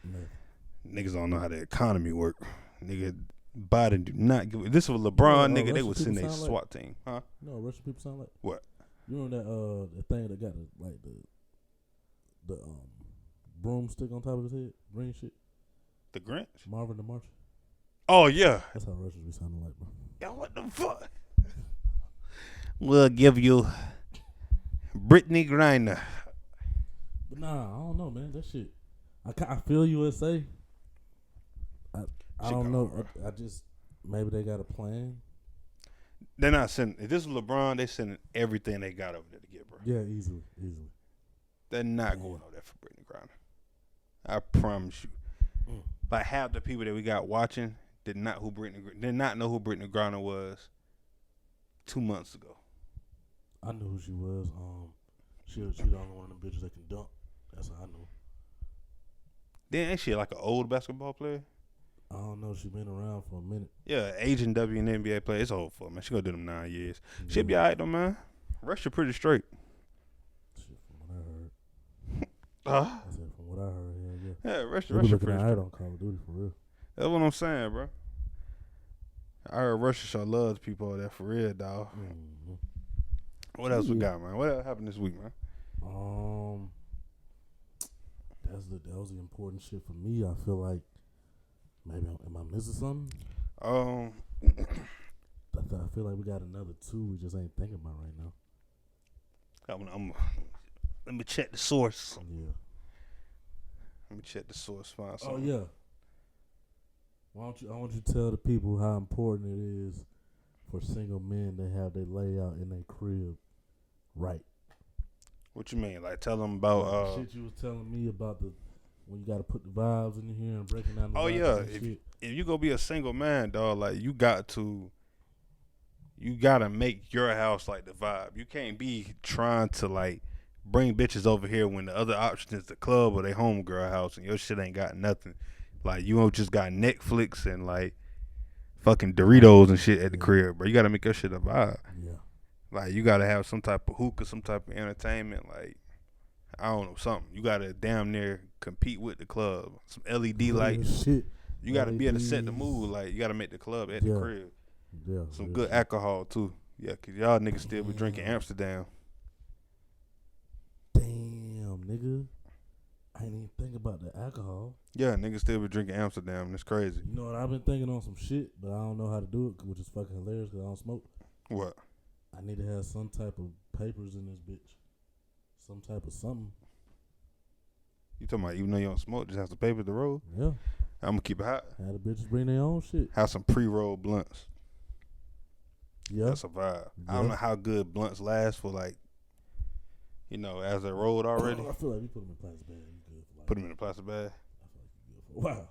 Man. Niggas don't know how the economy work. Nigga, Biden do not give. This was LeBron, nigga. They would send a SWAT team, huh? No, Russian people sound like what? You know that the thing that got the broomstick on top of his head, green shit. The Grinch? Marvin the Martian. Oh yeah. That's how Russians be sounding like, bro. Yo, what the fuck? We'll give you Brittney Griner. But nah, I don't know, man. That shit. I feel USA. I don't know. I just maybe they got a plan. They're not sending. If this is LeBron, they sending everything they got over there to get, bro. Yeah, easily. They're not going over there for Brittney Griner. I promise you. Like half the people that we got watching did not know who Brittney Griner was 2 months ago. I knew who she was. She the only one of them bitches that can dunk. That's how I knew. Then ain't she like an old basketball player? I don't know. She been around for a minute. Yeah, Asian WNBA player. It's old for her, man. She gonna do them 9 years. Yeah. She'll be alright though, man. Russia pretty straight. Shit, from what I heard. I said from what I heard, yeah. Yeah, Russia pretty straight. on Call of Duty for real. That's what I'm saying, bro. I heard Russia show love to people over there for real, dog. Mm-hmm. What else we got, man? What else happened this week, man? That was the important shit for me. I feel like maybe am I missing something? I feel like we got another 2 we just ain't thinking about right now. Let me check the source. Yeah. Let me check the source. Find Oh something. yeah. I want you to tell the people how important it is for single men to have their layout in their crib right. What you mean? Like tell them about shit you was telling me about when you got to put the vibes in here and breaking down the vibes. Oh yeah, if you go be a single man, dog, like you gotta make your house like the vibe. You can't be trying to like bring bitches over here when the other option is the club or they homegirl house and your shit ain't got nothing. Like you just got Netflix and like fucking Doritos and shit at the crib, bro. You gotta make your shit a vibe. Yeah. Like you gotta have some type of hookah, some type of entertainment. Like I don't know, something. You gotta damn near compete with the club. Some LED lights. Shit. You gotta be able to set the mood. Like you gotta make the club at the crib. Yeah. Some good shit. Alcohol too. Yeah, cause y'all niggas still be drinking Amsterdam. Damn, nigga. I ain't even think about the alcohol. Yeah, niggas still be drinking Amsterdam. It's crazy. You know what? I've been thinking on some shit, but I don't know how to do it, which is fucking hilarious because I don't smoke. What? I need to have some type of papers in this bitch. Some type of something. You talking about even though you don't smoke, just have some paper to roll? Yeah. I'm gonna keep it hot. Have the bitches bring their own shit. Have some pre-rolled blunts. Yeah. That's a vibe. Yeah. I don't know how good blunts last for like, as they're rolled already. I feel like you put them in plastic bag. You good for like. Put them in a plastic bag. I feel like you good for a while.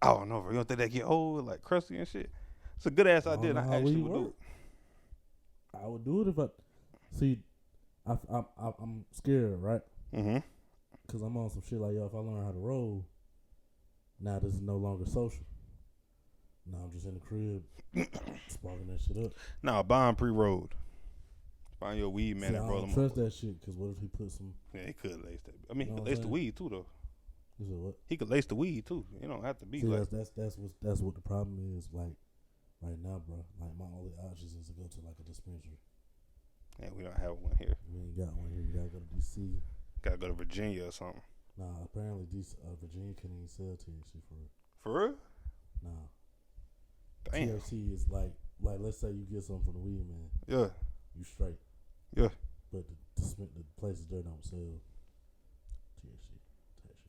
I don't know, bro. You don't think they get old, like crusty and shit? It's a good ass idea. I actually would do it. I would do it if I see. I'm scared, right? Mm-hmm. Cause I'm on some shit like, yo, if I learn how to roll, now this is no longer social. Now I'm just in the crib sparking that shit up. Nah, buy them pre-rolled. Find your weed man See, and I roll don't him trust up. that shit because what if he put some? Yeah, he could lace that. I mean, he You know could what lace I'm the saying? weed too, though. Is it what? He could lace the weed too. You don't have to be See, like. that's what the problem is. Like right now, bro. Like my only options is to go to like a dispensary. Yeah, we don't have one here. We ain't got one here. We gotta go to DC. Gotta go to Virginia or something. Nah, apparently Virginia can't even sell THC for real. For real? Nah. Damn. THC is like let's say you get something from the weed man. Yeah. You straight. Yeah. But the places there don't sell THC.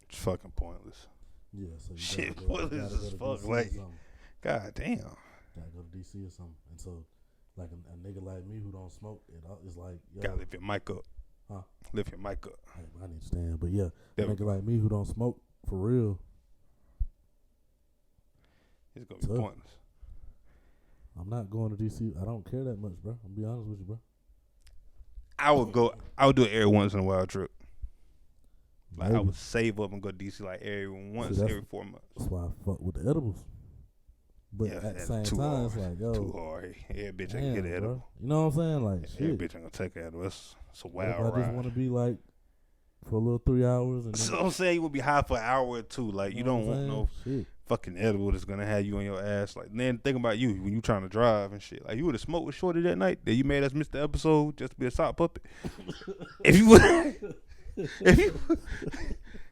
It's fucking pointless. Yeah, so you Shit, gotta go, what you is gotta this go to fuck DC like? or something. God damn. Gotta go to DC or something. And so, like a nigga like me who don't smoke, it's like, yo. Gotta lift your mic up. Huh? Lift your mic up. I need to stand. But yeah, a There we nigga like me who don't smoke, for real, It's gonna be Tough. pointless. I'm not going to DC. I don't care that much, bro. I'm be honest with you, bro. I would do it every once in a while trip. Like I Maybe. would save up and go to DC like every 4 months. That's why I fuck with the edibles. But Yeah, at the that's same too time, hard. it's like, yo, Too hard. Yeah, bitch, I damn, can get an bro. edible. You know what I'm saying? Like, Yeah, shit. bitch, I'm gonna take an edible. It's a What if wild I just ride. want to be like for a little 3 hours and then, So I'm saying you would be high for an hour or two. Like you know don't what want I'm no saying? Shit. fucking edible that's gonna have you on your ass. Like then think about you when you trying to drive and shit. Like you would have smoked with Shorty that night that you made us miss the episode just to be a sock puppet. if you would, if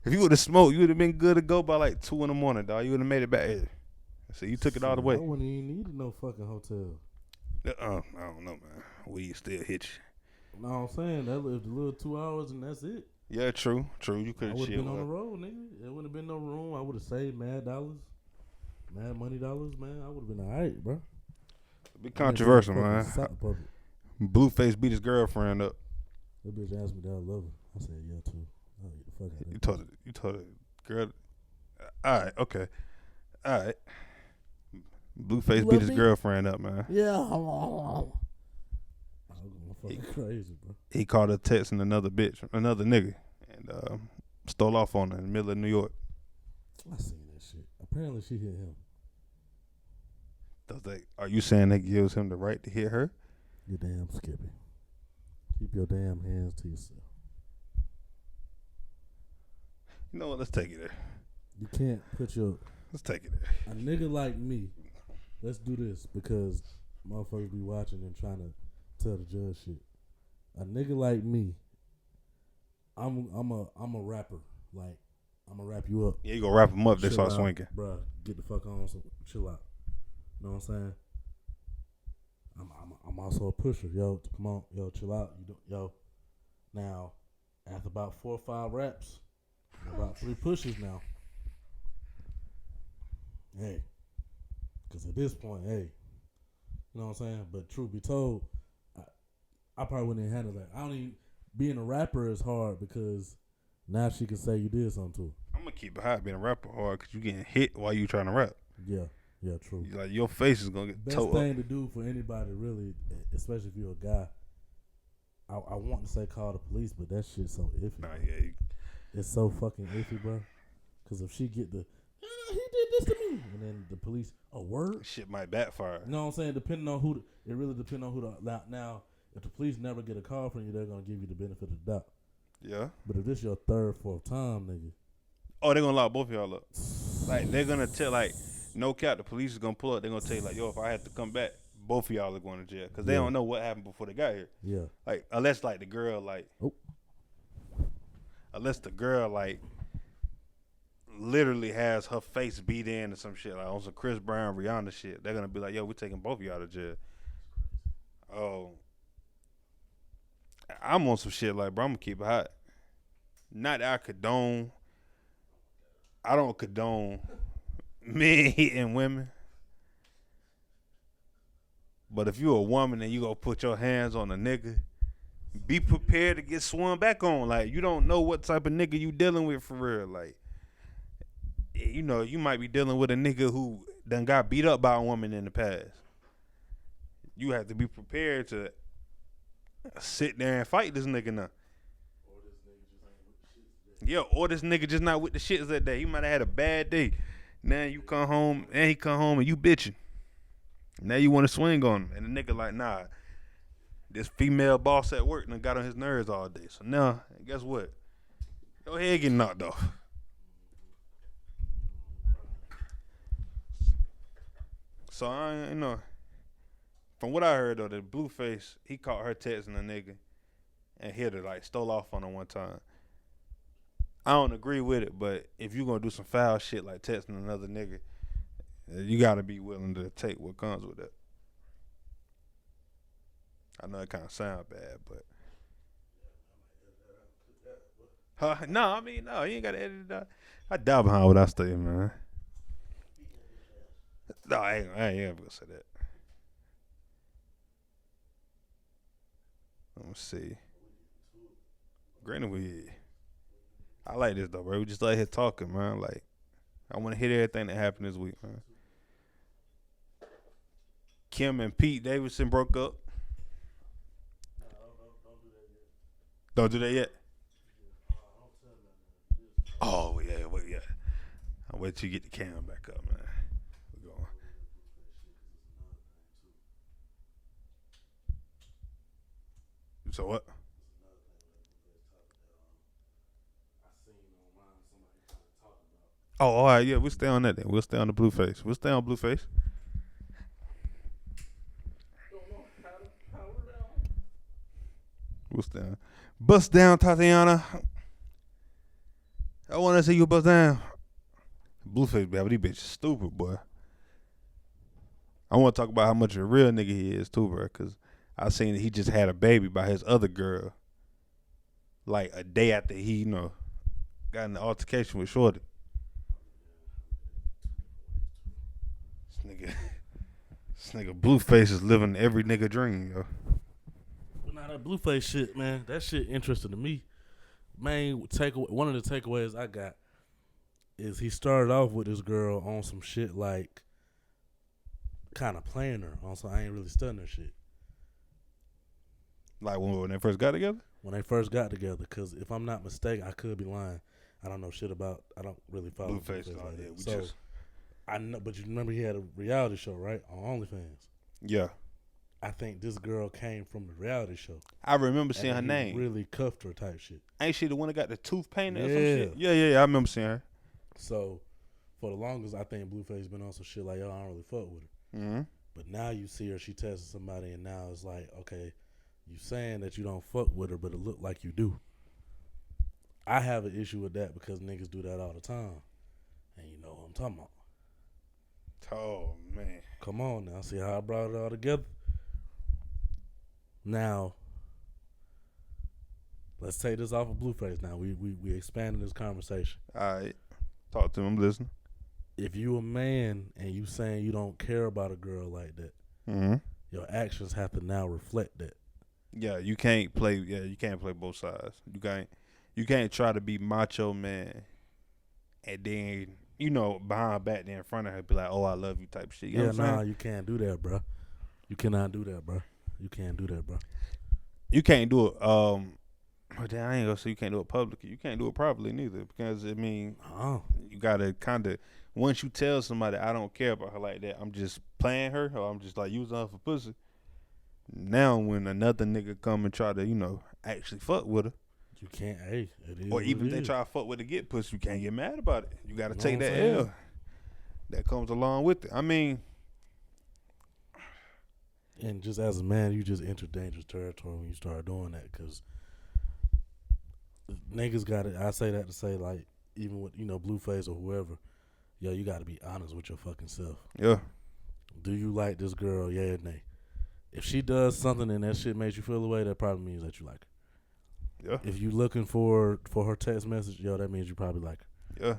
you would have smoked, you would have been good to go by like 2 in the morning, dog. You would have made it back here. So you took it all the way. I wouldn't even need no fucking hotel. I don't know, man. Weed still hit you. No, I'm saying that lived a little 2 hours and that's it. Yeah, true. You I could have would have been on the chilled. road, nigga. There wouldn't have been no room. I would have saved mad money dollars, man. I would have been alright, bro. Be controversial, Fucking man. sock puppet. Blueface beat his girlfriend up. That bitch asked me that I love her. I said yeah too. Oh, get the fuck out of there. You told the girl. All right, okay, all right. Blueface You beat love his me? girlfriend up, man. Yeah. I was going fucking crazy, bro. He called her texting another nigga, and stole off on her in the middle of New York. I seen that shit. Apparently she hit him. Are you saying that gives him the right to hit her? You damn Skippy. Keep your damn hands to yourself. You know what? Let's take it there. You can't put your Let's take it there. a nigga like me. Let's do this because motherfuckers be watching and trying to tell the judge shit. A nigga like me, I'm a rapper. Like I'm gonna wrap you up. Yeah, you gonna wrap him up. They Chill start out, swinging. bruh. Get the fuck on. So chill out. Know what I'm saying? I'm also a pusher. Yo, come on. Yo, chill out. Yo. Now, after about 4 or 5 raps, about 3 pushes now. Hey, because at this point, hey, you know what I'm saying? But truth be told, I probably wouldn't even handle that. I don't even, being a rapper is hard because now she can say you did something to her. I'm gonna keep it high being a rapper hard because you getting hit while you trying to rap. Yeah, true. Like your face is gonna get Best towed thing up. to do for anybody, really, especially if you're a guy, I want to say call the police, but that shit's so iffy. Nah, bro. yeah, It's so fucking iffy, bro. Because if she get the, he did this to me, and then the police, a word? shit might backfire. You know what I'm saying? Depending on who, it really depends on who the, now, if the police never get a call from you, they're going to give you the benefit of the doubt. Yeah. But if this your 3rd, 4th time, nigga. Oh, they're gonna lock both of y'all up. Like they're gonna tell, like, no cap, the police is gonna pull up. They're gonna tell you, like, yo, if I had to come back, both of y'all are going to jail because they Yeah. don't know what happened before they got here. Yeah. Like unless like the girl like, unless the girl like literally has her face beat in or some shit, like on some Chris Brown, Rihanna shit, they're gonna be like, yo, we're taking both of y'all to jail. Oh, I'm on some shit like, bro, I'm gonna keep it hot. Not that I don't condone men hitting women. But if you're a woman and you gonna put your hands on a nigga, be prepared to get swung back on. Like, you don't know what type of nigga you dealing with for real. Like, you know, you might be dealing with a nigga who done got beat up by a woman in the past. You have to be prepared to sit there and fight this nigga now. Yeah, or this nigga just not with the shits that day. He might have had a bad day. Now you come home, and he come home and you bitching. Now you want to swing on him. And the nigga like, nah, this female boss at work and got on his nerves all day. So now, guess what? Your head getting knocked off. So I, from what I heard though, the Blueface, he caught her texting a nigga and hit her, like stole off on her one time. I don't agree with it, but if you gonna do some foul shit like texting another nigga, you gotta be willing to take what comes with that. I know it kind of sound bad, but no, you ain't gotta edit it out. I doubt behind what I say, man. No, I ain't gonna say that. Let me see. Griner, I like this though, bro. We just like here talking, man. Like, I want to hit everything that happened this week, man. Kim and Pete Davidson broke up. Don't do that yet. Oh yeah, wait, yeah. I'll wait till you get the cam back up, man. We're going. So what? Oh, all right, yeah, we'll stay on that then. We'll stay on the Blueface. We'll stay on Blueface. We'll stay on. Bust down, Tatiana. I want to see you bust down. Blueface, baby, these bitches stupid, boy. I want to talk about how much of a real nigga he is, too, bro, because I seen that he just had a baby by his other girl, like a day after he, got in the altercation with Shorty. This nigga Blueface is living every nigga dream, yo. Well, now that Blueface shit, man, that shit interesting to me. Main takeaway, one of the takeaways I got is he started off with this girl on some shit like kind of playing her on some I ain't really studying her shit. Like when they first got together? When they first got together, because if I'm not mistaken, I could be lying. I don't know shit about. I don't really follow Blueface. Like Yeah, so I know, but you remember he had a reality show, right, on OnlyFans. Yeah. I think this girl came from the reality show. I remember seeing her name. Really cuffed her type shit. Ain't she the one that got the tooth painted or some Yeah. shit? Yeah, I remember seeing her. So, for the longest, I think Blueface been on some shit like, yo, I don't really fuck with her. Mm-hmm. But now you see her, she tested somebody, and now it's like, okay, you saying that you don't fuck with her, but it look like you do. I have an issue with that because niggas do that all the time. And you know what I'm talking about. Oh, man. Come on now. See how I brought it all together? Now, let's take this off of Blueface now. We expanding this conversation. All right. Talk to him. I'm listening. If you a man and you saying you don't care about a girl like that, mm-hmm. your actions have to now reflect that. Yeah, you can't play. Yeah, you can't play both sides. You can't try to be macho man, and then behind back there in front of her be like, "Oh, I love you" type shit. You know what I'm saying? You can't do that, bro. You cannot do that, bro. You can't do that, bro. You can't do it. But then I ain't gonna say you can't do it publicly. You can't do it privately neither, because you gotta kind of, once you tell somebody I don't care about her like that, I'm just playing her, or I'm just like using her for pussy. Now when another nigga come and try to actually fuck with her, you can't. Hey, it is. Or even if they try to fuck with her to get pussy, you can't get mad about it. You gotta take that L that comes along with it. I mean, and just as a man, you just enter dangerous territory when you start doing that, because niggas got it. I say that to say, like, even with Blueface or whoever, yo, you got to be honest with your fucking self. Yeah. Do you like this girl? Yeah or nay? If she does something and that shit makes you feel away, that probably means that you like her. Yeah. If you looking for her text message, yo, that means you probably like her. Yeah.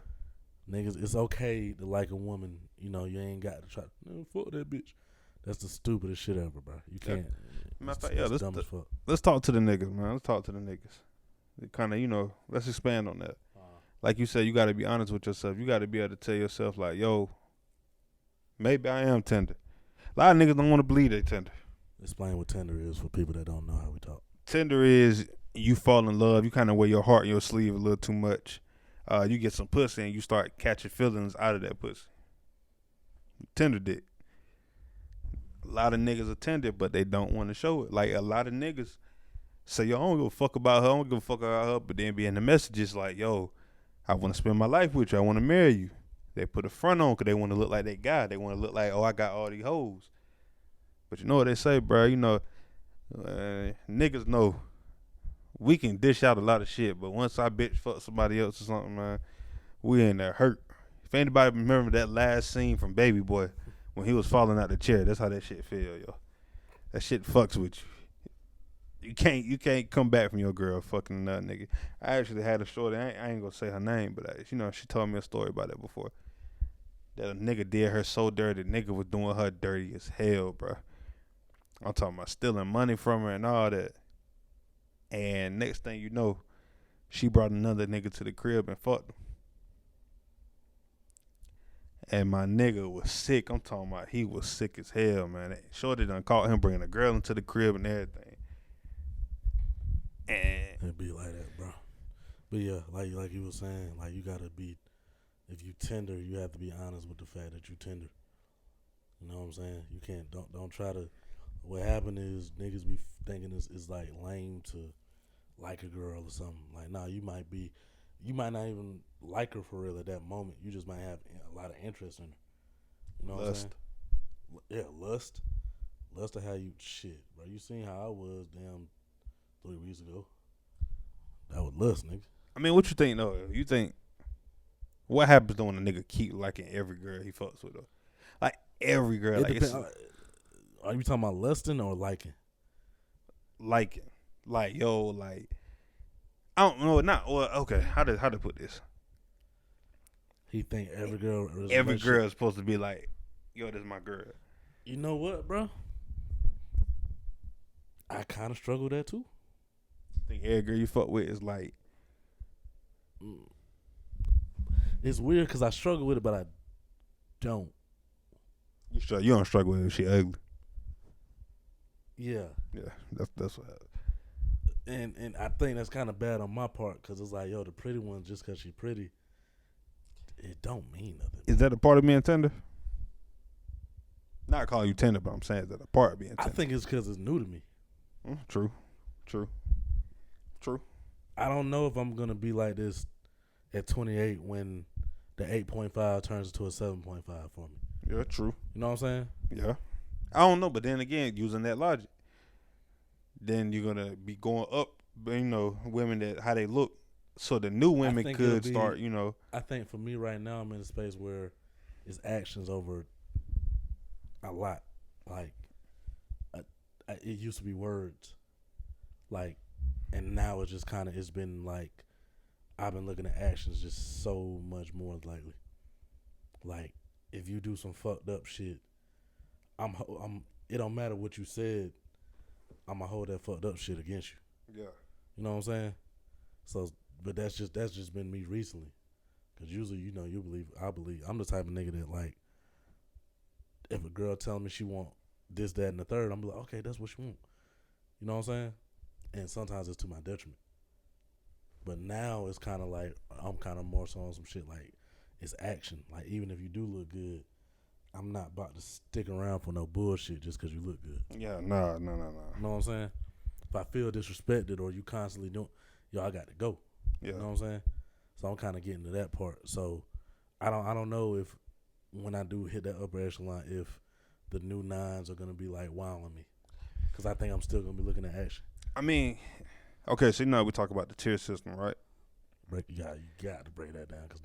Niggas, it's okay to like a woman. You ain't got to try to fuck that bitch. That's the stupidest shit ever, bro. You can't. Let's talk to the niggas, man. Let's talk to the niggas. Kind of, let's expand on that. Like you said, you got to be honest with yourself. You got to be able to tell yourself, like, yo, maybe I am tender. A lot of niggas don't want to believe they tender. Explain what tender is for people that don't know how we talk. Tender is you fall in love. You kind of wear your heart in your sleeve a little too much. You get some pussy and you start catching feelings out of that pussy. Tender dick. A lot of niggas attend it, but they don't want to show it. Like a lot of niggas say, yo, I don't give a fuck about her. I don't give a fuck about her. But then be in the messages like, yo, I want to spend my life with you. I want to marry you. They put a front on because they want to look like they guy. They want to look like, oh, I got all these hoes. But you know what they say, bro? You know, niggas know we can dish out a lot of shit, but once I bitch fuck somebody else or something, man, we in there hurt. If anybody remember that last scene from Baby Boy when he was falling out the chair, that's how that shit feel, yo. That shit fucks with you. You can't come back from your girl fucking that nigga. I actually had a shorty. I ain't gonna say her name, but you know she told me a story about that before. That a nigga did her so dirty. Nigga was doing her dirty as hell, bro. I'm talking about stealing money from her and all that. And next thing you know, she brought another nigga to the crib and fucked him. And my nigga was sick. I'm talking about he was sick as hell, man. Shorty done caught him bringing a girl into the crib and everything. And it'd be like that, bro. But yeah, like you were saying, like you gotta be, if you tender, you have to be honest with the fact that you tender. You know what I'm saying? You can't don't try to. What happened is niggas be thinking it's like lame to like a girl or something. Like, nah, you might not even like her for real at that moment. You just might have a lot of interest in her. You know what I'm saying? Yeah, lust. Lust to how you shit, bro. You seen how I was 3 weeks ago. That was lust, nigga. I mean, what you think though? You think what happens though when a nigga keep liking every girl he fucks with though? Like every girl. It depends. Are you talking about lusting or liking? Liking. Like, yo, like I don't know, okay, how to put this? He think every girl is supposed to be like, yo, this is my girl. You know what, bro? I kind of struggle with that too. Think every girl you fuck with is like, it's weird because I struggle with it, but I don't. You don't struggle with it if she ugly. Yeah, that's what happens. And I think that's kind of bad on my part because it's like, yo, the pretty one, just because she pretty, it don't mean nothing. Is that a part of being tender? Not calling you tender, but I'm saying is that a part of being tender? I think it's because it's new to me. True. I don't know if I'm gonna be like this at 28 when the 8.5 turns into a 7.5 for me. Yeah, true. You know what I'm saying? Yeah. I don't know, but then again, using that logic, then you're gonna be going up, you know, women that how they look. So the new women could start, you know. I think for me right now, I'm in a space where it's actions over a lot. Like, it used to be words, like, and now it's just kind of, it's been like, I've been looking at actions just so much more lately. Like, if you do some fucked up shit, it don't matter what you said, I'm gonna hold that fucked up shit against you. Yeah. You know what I'm saying? So, but that's just been me recently. Cause usually, you know, I believe I'm the type of nigga that, like, if a girl telling me she want this, that, and the third, I'm like, okay, that's what she want. You know what I'm saying? And sometimes it's to my detriment. But now it's kind of like I'm kind of more so on some shit like it's action. Like, even if you do look good, I'm not about to stick around for no bullshit just because you look good. Yeah, no. You know what I'm saying? If I feel disrespected or you constantly doing, yo, I got to go. Yeah. You know what I'm saying? So I'm kind of getting to that part. So I don't know if when I do hit that upper echelon, if the new nines are gonna be like wowing me, because I think I'm still gonna be looking at action. I mean, okay, so you know we talk about the tier system, right? You got to break that down because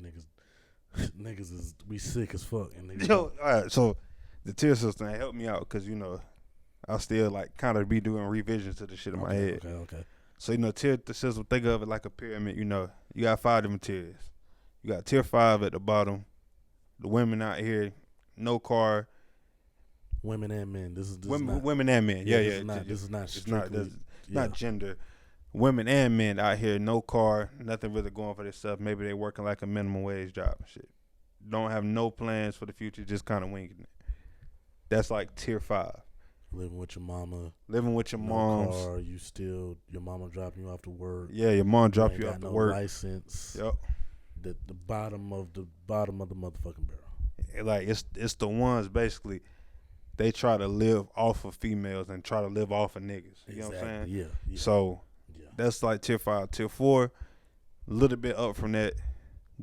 niggas is we sick as fuck. And niggas Yo, all right, so the tier system helped me out because, you know, I still like kind of be doing revisions to the shit in my head. Okay. So, you know, tier system, think of it like a pyramid. You know, you got 5 different tiers. You got tier 5 at the bottom. The women out here, no car. Women and men. This is women and men. Yeah. This is not strictly, not gender. Women and men out here, no car, nothing really going for themselves. Maybe they working like a minimum wage job and shit. Don't have no plans for the future, just kind of winging it. That's like tier 5. Living with your mama. Living with your moms. Car, your mama dropping you off to work. Yeah, your mom drop you off to work. License. Yep. The bottom of the motherfucking barrel. Like it's the ones basically they try to live off of females and try to live off of niggas. You know what I'm saying? Yeah. So that's like tier 5. Tier 4, a little bit up from that.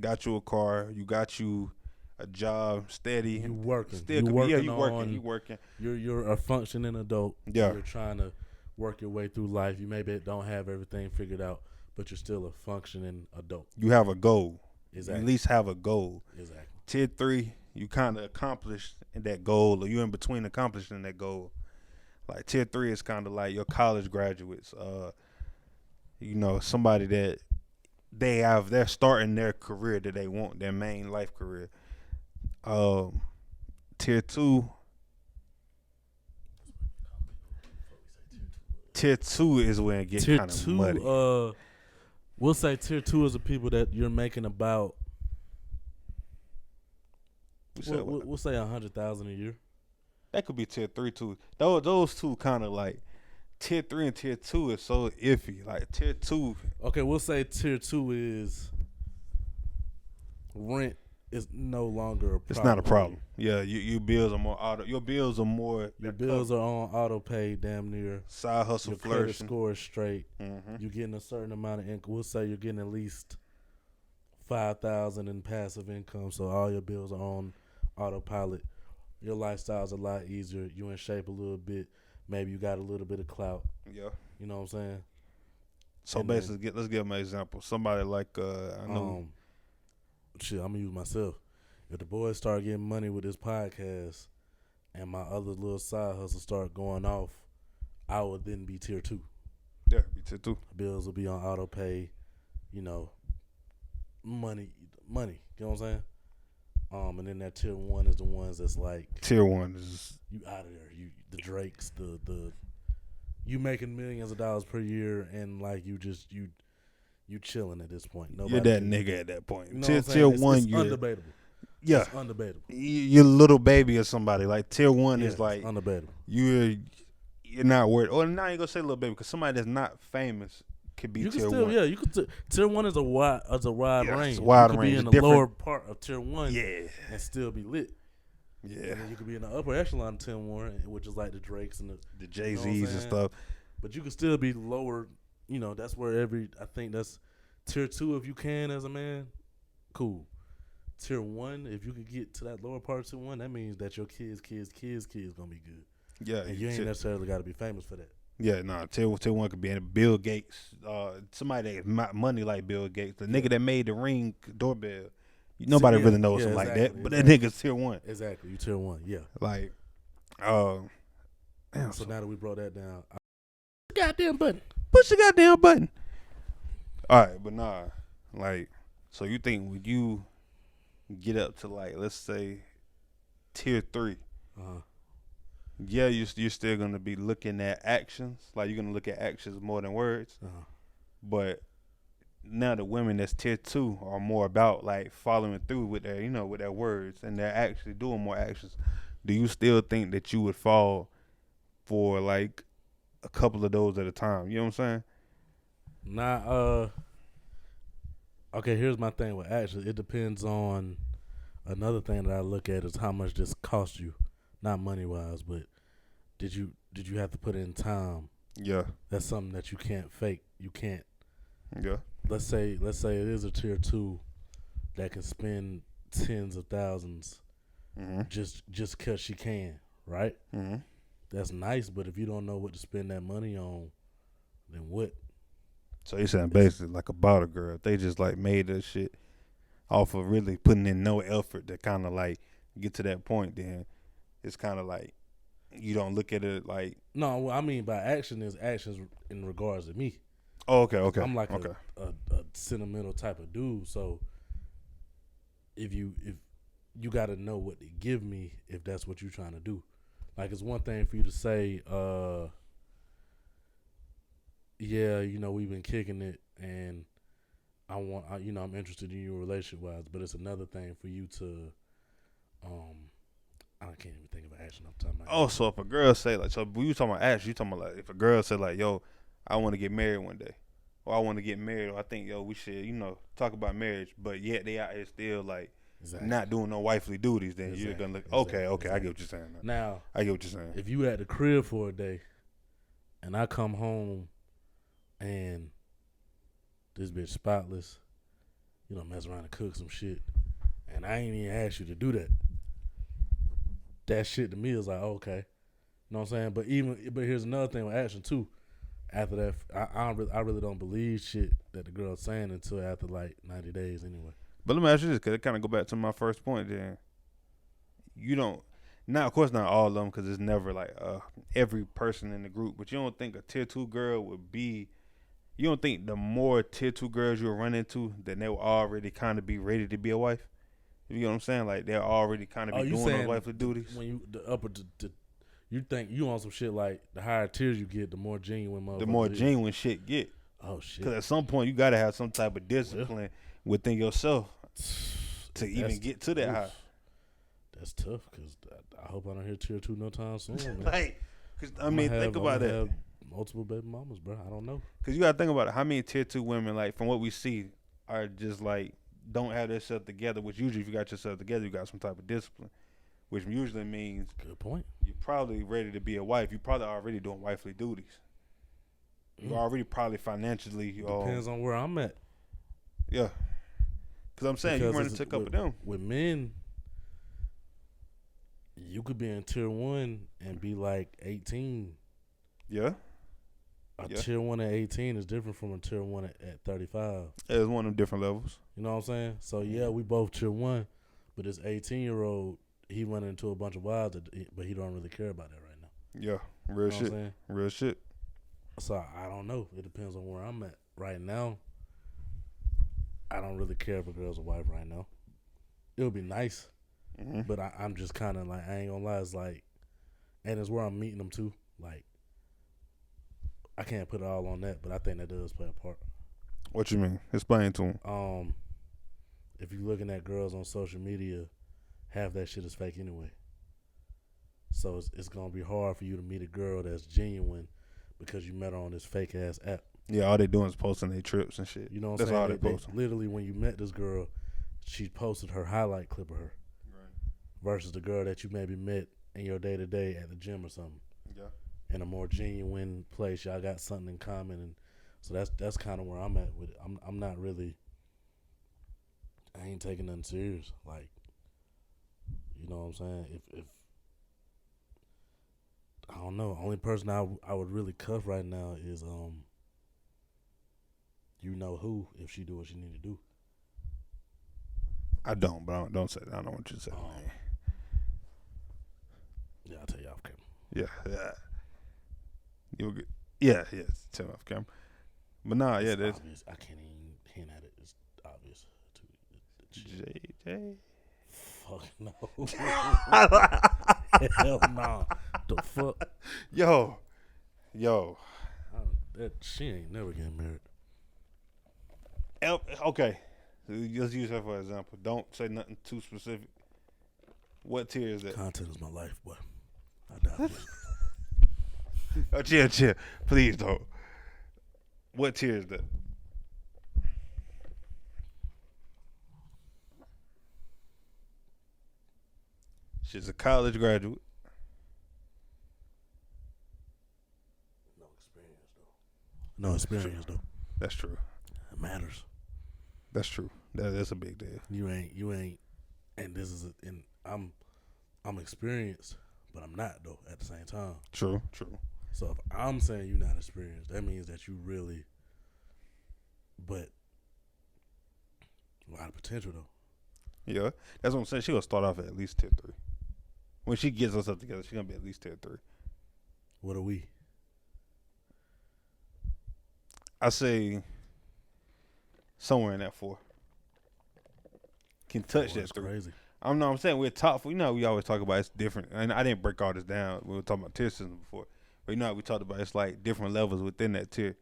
Got you a car. You got you a job, steady. You working. Still you working. You working. You're a functioning adult. Yeah. You're trying to work your way through life. You maybe don't have everything figured out, but you're still a functioning adult. You have a goal. Exactly. You at least have a goal. Exactly. Tier 3, you kind of accomplished that goal, or you're in between accomplishing that goal. Like tier 3 is kind of like your college graduates. Somebody that they're starting their career that they want, their main life career. Tier 2. Tier 2 is when it gets kind of muddy. We'll say tier 2 is the people that you're making about. We'll say $100,000 a year. That could be tier 3 too. Those two kind of like tier 3 and tier 2 is so iffy. Like tier 2. Okay, we'll say tier 2 is rent is no longer a problem. It's not a problem. Yeah, your bills are more auto. Your bills are on auto pay, damn near. Side hustle your flourishing. Credit score is straight. Mm-hmm. You're getting a certain amount of income. We'll say you're getting at least $5,000 in passive income, so all your bills are on autopilot. Your lifestyle's a lot easier. You in shape a little bit. Maybe you got a little bit of clout. Yeah. You know what I'm saying? So and basically, let's give them an example. Somebody like I know. I'm gonna use myself. If the boys start getting money with this podcast, and my other little side hustle start going off, I would then be tier 2. Yeah, be tier 2. Bills will be on auto pay. Money. You know what I'm saying? And then that tier 1 is the ones that's like tier 1 is you out of there. You the Drakes, the you making millions of dollars per year, and like you chilling at this point. You're that nigga at that point. You know tier 1, it's you're undebatable. Yeah, it's undebatable. You're little baby or somebody. Like tier 1 is like undebatable. You're not worried. Or now you gonna say little baby because somebody that's not famous could be tier 1. Yeah, you could. Tier 1 is a wide range. It's wide you could range. be in the lower part of tier 1. Yeah, and still be lit. Yeah, and then you could be in the upper echelon of tier 1, which is like the Drakes and the Jay-Z's and stuff. But you could still be lower. That's where I think that's tier 2 if you can as a man. Cool. Tier 1, if you could get to that lower part of tier 1, that means that your kids gonna be good. Yeah, and you ain't necessarily got to be famous for that. Yeah, tier 1 could be in Bill Gates, somebody that got money like Bill Gates, the nigga that made the Ring doorbell. Nobody really knows him like that, but that nigga's tier 1. Exactly, you tier 1, yeah. Like, damn. So now that we brought that down, goddamn button. Push the goddamn button. All right, but nah, like, so you think when you get up to like, let's say, tier 3, yeah, you're still gonna be looking at actions. Like you're gonna look at actions more than words. But now the women that's tier 2 are more about like following through with their, with their words, and they're actually doing more actions. Do you still think that you would fall for like a couple of those at a time? You know what I'm saying? Nah. Okay, here's my thing with actions. It depends on another thing that I look at is how much this cost you. Not money wise, but did you have to put in time? Yeah. That's something that you can't fake. You can't. Yeah. Let's say it is a tier 2 that can spend tens of thousands just cause she can, right? Mm-hmm. That's nice, but if you don't know what to spend that money on, then what? So you're saying basically like a bottle girl. If they just like made that shit off of really putting in no effort to kind of like get to that point, then it's kind of like you don't look at it like. No, what I mean by action is actions in regards to me. Oh, okay. I'm like a sentimental type of dude, so if you got to know what to give me if that's what you're trying to do. Like it's one thing for you to say, yeah, we've been kicking it, and I'm interested in you relationship wise, but it's another thing for you to, I can't even think of an action I'm talking about. Oh, so if a girl say like, so when you talking about action, you talking about like if a girl say like, yo, I want to get married one day, or I want to get married, or I think we should, talk about marriage, but yet they out here still like not doing no wifely duties, then you're gonna look okay. I get what you're saying. Now I get what you're saying. If you at the crib for a day, and I come home, and this bitch spotless, mess around and cook some shit, and I ain't even asked you to do that. That shit to me is like okay, you know what I'm saying. But here's another thing with action too. After that, I really don't believe shit that the girl's saying until after like 90 days anyway. But let me ask you this, because it kind of go back to my first point. Then you don't, of course not all of them, because it's never like every person in the group. But you don't think a tier 2 girl would be? You don't think the more tier 2 girls you'll run into, that they will already kind of be ready to be a wife? You know what I'm saying? Like they're already kind of be doing those wifely duties. When you the upper, you think you on some shit like the higher tiers you get, the more genuine motherfuckers. The more genuine shit get. Oh shit! Because at some point you gotta have some type of discipline within yourself to even get to that high. That's tough, because I hope I don't hear tier 2 no time soon, man. Like, because think about that. Have multiple baby mamas, bro. I don't know. Because you gotta think about it. How many tier 2 women, like from what we see, are just like don't have themselves together? Which usually, if you got yourself together, you got some type of discipline. Which usually means good point. You're probably ready to be a wife. You're probably already doing wifely duties. You're already probably financially. Depends on where I'm at. Yeah. Because I'm saying you run into a couple of them. With men, you could be in tier 1 and be like 18. Yeah. Tier 1 at 18 is different from a tier 1 at 35. It's one of them different levels. You know what I'm saying? So yeah, we both tier 1, but this 18-year-old, he running into a bunch of wives, but he don't really care about that right now. Yeah, real shit. Real shit. So I don't know. It depends on where I'm at right now. I don't really care if a girl's a wife right now. It would be nice, but I'm just kind of like, I ain't gonna lie. It's like, and it's where I'm meeting them too. Like, I can't put it all on that, but I think that does play a part. What you mean? Explain to them. If you're looking at girls on social media, half that shit is fake anyway. So it's gonna be hard for you to meet a girl that's genuine because you met her on this fake ass app. Yeah, all they doing is posting their trips and shit. You know what I'm saying? That's all they post. Literally, when you met this girl, she posted her highlight clip of her. Right. Versus the girl that you maybe met in your day to day at the gym or something. Yeah. In a more genuine place, y'all got something in common, and so that's kind of where I'm at with it. I'm not really. I ain't taking nothing serious. Like, you know what I'm saying? If I don't know, only person I would really cuff right now is you know who, if she do what she need to do. I don't, but don't say that. I don't want you to say that. Yeah, I'll tell you off camera. Yeah. You'll get. Yeah. Tell me off camera. But nah, it's that's obvious. I can't even hint at it. It's obvious. JJ. Fuck no. Hell no. The fuck. Yo. She ain't never getting married. Okay. Let's use her for example. Don't say nothing too specific. What tier is that? Content is my life, boy. I doubt it. Oh, chill. Please don't. What tier is that? She's a college graduate. No experience though. That's true. It matters. That's true. That's a big deal. You ain't, and this is, and I'm experienced, but I'm not though at the same time. True. So if I'm saying you're not experienced, that means that you really, but a lot of potential though. Yeah, that's what I'm saying. She gonna start off at least tier 3. When she gets herself together, she's gonna be at least tier 3. What are we? I say somewhere in that 4. Can touch that 3. Crazy. I'm saying we're top 4. You know how we always talk about it's different. And I didn't break all this down. We were talking about tier system before. But you know how we talked about it's like different levels within that tier.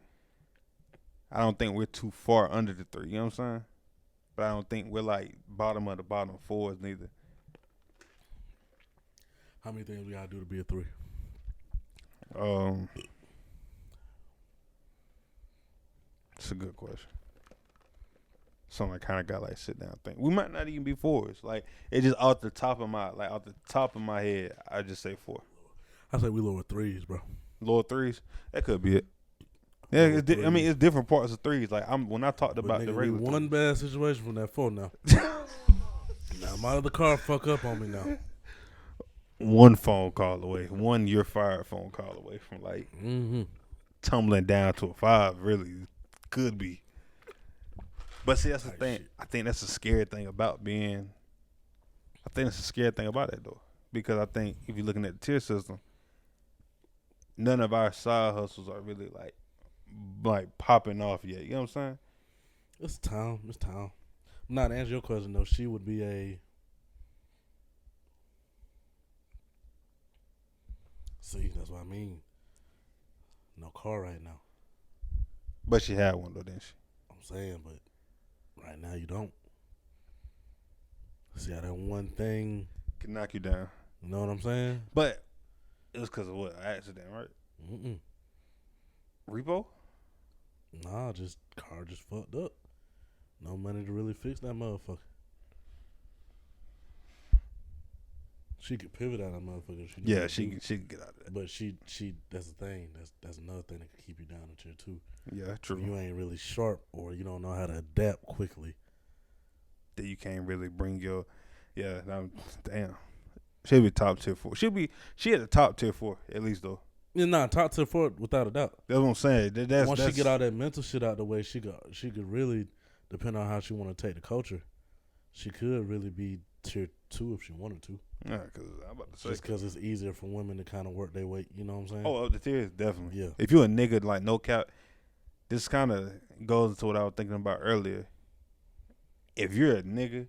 I don't think we're too far under the 3. You know what I'm saying? But I don't think we're like bottom of the bottom 4s neither. How many things we gotta do to be a 3? It's a good question. something I kind of got like sit down think. We might not even be fours. Like it just off the top of my head, I just say 4. I say we lower 3s, bro. Lower 3s, that could be it. Yeah, I mean it's different parts of 3s. Like when I talked about nigga, the regular one bad situation from that 4 now. Now my other car fuck up on me now. One phone call away, one you're fired phone call away from like tumbling down to a 5. Really could be. But see, that's the thing. Shit. I think that's a scary thing about being. I think it's a scary thing about it though, because I think if you're looking at the tier system, none of our side hustles are really like popping off yet. You know what I'm saying? It's time. Now to answer your question though, she would be a. See, that's what I mean. No car right now. But she had one though, didn't she? I'm saying, but right now you don't. See how that one thing Can knock you down. You know what I'm saying? But it was because of what? An accident, right? Repo? Nah, just car just fucked up. No money to really fix that motherfucker. She could pivot out of that motherfucker if she Yeah, she could get out of that. But she that's the thing. That's another thing that could keep you down in tier 2. Yeah, true. If you ain't really sharp or you don't know how to adapt quickly. That you can't really bring your damn. She'll be top tier 4. She at the top tier 4, at least though. Yeah, nah, top tier 4 without a doubt. That's what I'm saying. Once she get all that mental shit out the way, she could really, depending on how she want to take the culture, she could really be tier 2 if she wanted to. Yeah, because I'm about to say. Just because it's easier for women to kind of work their weight, you know what I'm saying? Oh, up the tiers, definitely. Yeah. If you're a nigga, like, no cap, this kind of goes into what I was thinking about earlier. If you're a nigga,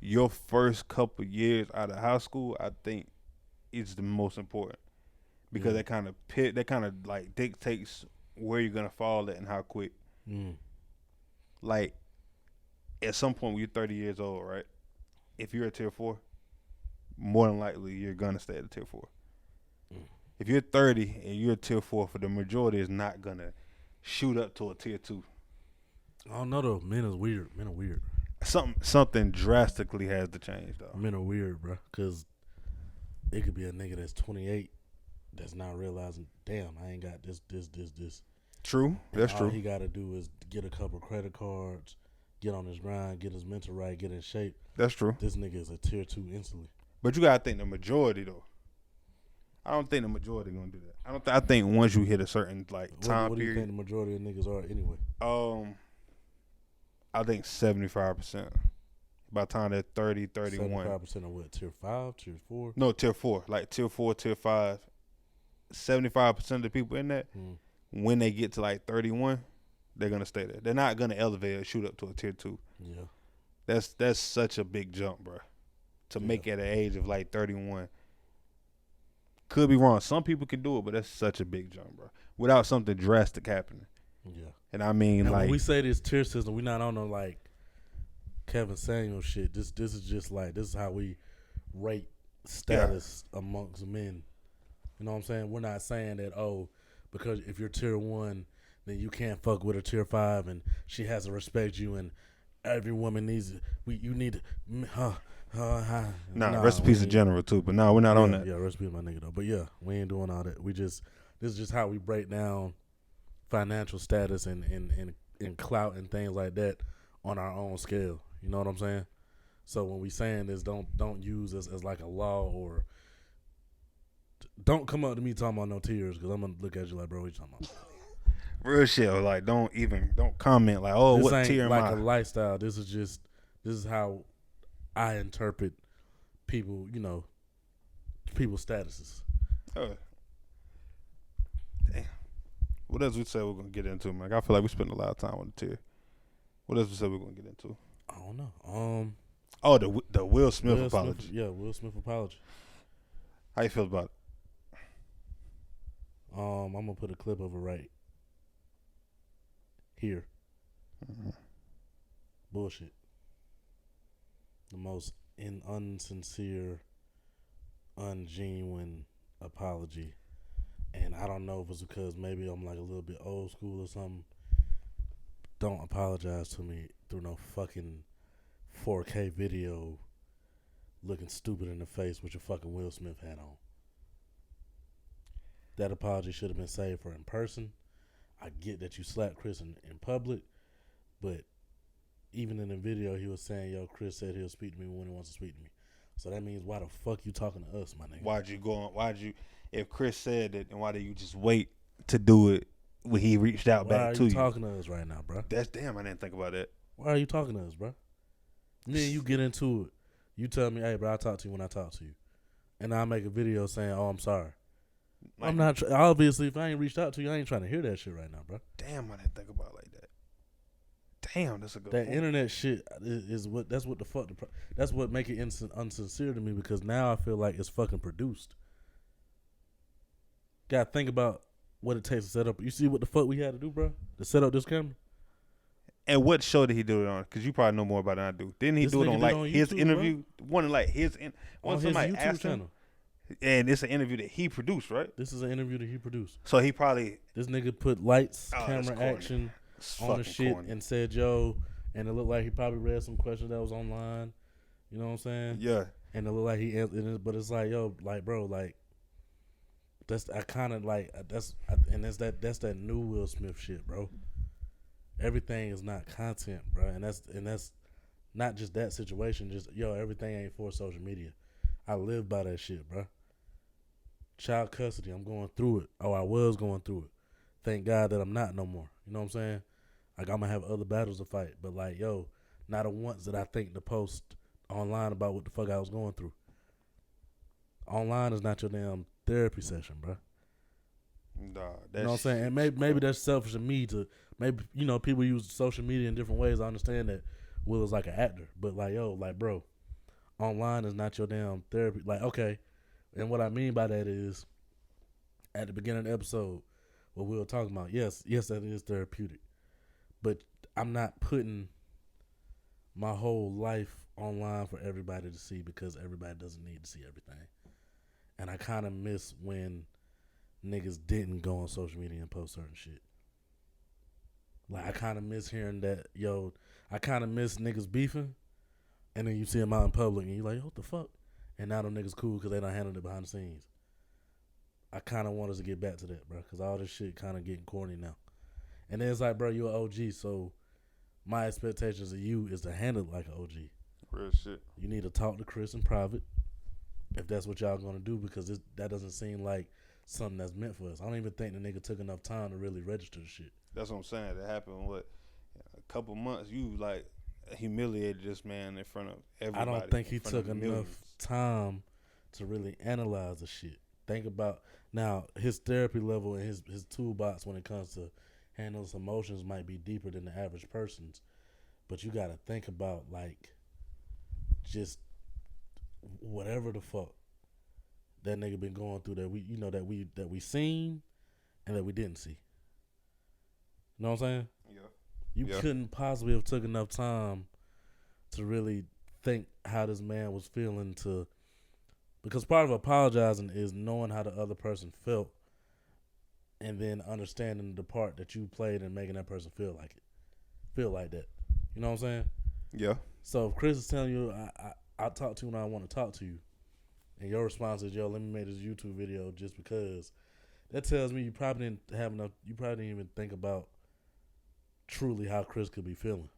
your first couple years out of high school, I think, is the most important. Because that kind of like dictates where you're gonna fall at and how quick. Like, at some point when you're 30 years old, right? If you're a tier 4, more than likely you're gonna stay at a tier 4. If you're 30 and you're a tier 4, for the majority is not gonna shoot up to a tier 2. I don't know though. Men are weird. Something drastically has to change though. Men are weird, bro. Cause it could be a nigga that's 28 that's not realizing, damn, I ain't got this. True, that's true. All he got to do is get a couple credit cards, get on his grind, get his mental right, get in shape. That's true. This nigga is a tier 2 instantly. But you gotta think the majority though. I don't think the majority gonna do that. I think once you hit a certain like time what do you period. think the majority of niggas are anyway? I think 75%. By the time they're 30, 31. 75% of what? Tier 5, tier 4? No, tier 4. Like tier 4, tier 5. 75% of the people in that, when they get to like 31, they're gonna stay there. They're not gonna elevate or shoot up to a tier 2. Yeah. That's such a big jump, bro. To make at an age of like 31. Could be wrong. Some people can do it, but that's such a big jump, bro. Without something drastic happening. Yeah. And I mean, and like, when we say this tier system, we not on no like Kevin Samuel shit. This is just like, this is how we rate status amongst men. You know what I'm saying? We're not saying that, because if you're tier 1, then you can't fuck with a tier 5 and she has to respect you and every woman needs it. You need recipes in general too, but no, we're not on that. Yeah, recipes my nigga though. But yeah, we ain't doing all that. This is just how we break down financial status and clout and things like that on our own scale. You know what I'm saying? So when we saying this, don't use this as like a law, or don't come up to me talking about no tiers, because I'm gonna look at you like, bro, what you talking about? Real shit. Like, don't comment like, oh, this what ain't tier am like I? a lifestyle. This is how I interpret people. You know, people's statuses. Damn. What else we say we're gonna get into, man? I feel like we spent a lot of time on the tier. What else we say we're gonna get into? I don't know. The Will Smith apology. Will Smith apology. How you feel about it? I'm gonna put a clip of it right here. Bullshit. The most unsincere, ungenuine apology. And I don't know if it's because maybe I'm like a little bit old school or something. don't apologize to me through no fucking 4K video looking stupid in the face with your fucking Will Smith hat on. That apology should have been saved for in person. I get that you slapped Chris in public, but even in the video, he was saying, yo, Chris said he'll speak to me when he wants to speak to me. So that means why the fuck you talking to us, my nigga? If Chris said it, then why did you just wait to do it when he reached out back to you? Why are you talking to us right now, bro? That's damn, I didn't think about that. Why are you talking to us, bro? Then you get into it. You tell me, hey, bro, I'll talk to you when I talk to you. And I make a video saying, oh, I'm sorry. I'm not, obviously, if I ain't reached out to you, I ain't trying to hear that shit right now, bro. Damn, I didn't think about it like that. Damn, that's a good point. That internet shit is what, that's what the fuck, that's what make it unsincere to me, because now I feel like it's fucking produced. Gotta think about what it takes to set up. You see what the fuck we had to do, bro, to set up this camera? And what show did he do it on? Because you probably know more about it than I do. Didn't he do it on like YouTube, his interview? Bro? One of like his on his YouTube channel. And it's an interview that he produced, right? This is an interview that he produced. So he probably this nigga put lights, camera, action on the shit corny. And said, yo, and it looked like he probably read some questions that was online. You know what I'm saying? Yeah. And it looked like he answered it, but it's like, yo, like, bro, like, that's I kind of like that's that new Will Smith shit, bro. Everything is not content, bro, and that's not just that situation. Just yo, everything ain't for social media. I live by that shit, bro. Child custody, I'm going through it. Oh, I was going through it. Thank God that I'm not no more. You know what I'm saying? Like, I'm gonna have other battles to fight, but like, yo, not a once did I think to post online about what the fuck I was going through. Online is not your damn therapy session, bro. Nah, you know what I'm saying? And maybe that's selfish of me to maybe, you know, people use social media in different ways. I understand that Will is like an actor, but like, yo, like, bro, online is not your damn therapy. Like, okay, and what I mean by that is, at the beginning of the episode, what we were talking about, yes, that is therapeutic, but I'm not putting my whole life online for everybody to see, because everybody doesn't need to see everything. And I kind of miss when niggas didn't go on social media and post certain shit. Like, I kind of miss hearing that, yo, I kind of miss niggas beefing, and then you see them out in public, and you're like, what the fuck? And now them niggas cool because they done handled it behind the scenes. I kind of want us to get back to that, bro, because all this shit kind of getting corny now. And then it's like, bro, you're an OG, so my expectations of you is to handle it like an OG. Real shit. You need to talk to Chris in private, if that's what y'all gonna do, because that doesn't seem like something that's meant for us. I don't even think the nigga took enough time to really register the shit. That's what I'm saying. That happened, a couple months. You, like, humiliated this man in front of everybody. I don't think he took enough time to really analyze the shit. Think about, now, his therapy level and his toolbox when it comes to handling his emotions might be deeper than the average person's. But you gotta think about, like, just whatever the fuck that nigga been going through that we seen and that we didn't see. You know what I'm saying? Yeah. You couldn't possibly have took enough time to really think how this man was feeling, because part of apologizing is knowing how the other person felt and then understanding the part that you played in making that person feel like that. You know what I'm saying? Yeah. So if Chris is telling you, I'll talk to you when I want to talk to you, and your response is, yo, let me make this YouTube video just because, that tells me you probably didn't have enough, you probably didn't even think about truly how Chris could be feeling.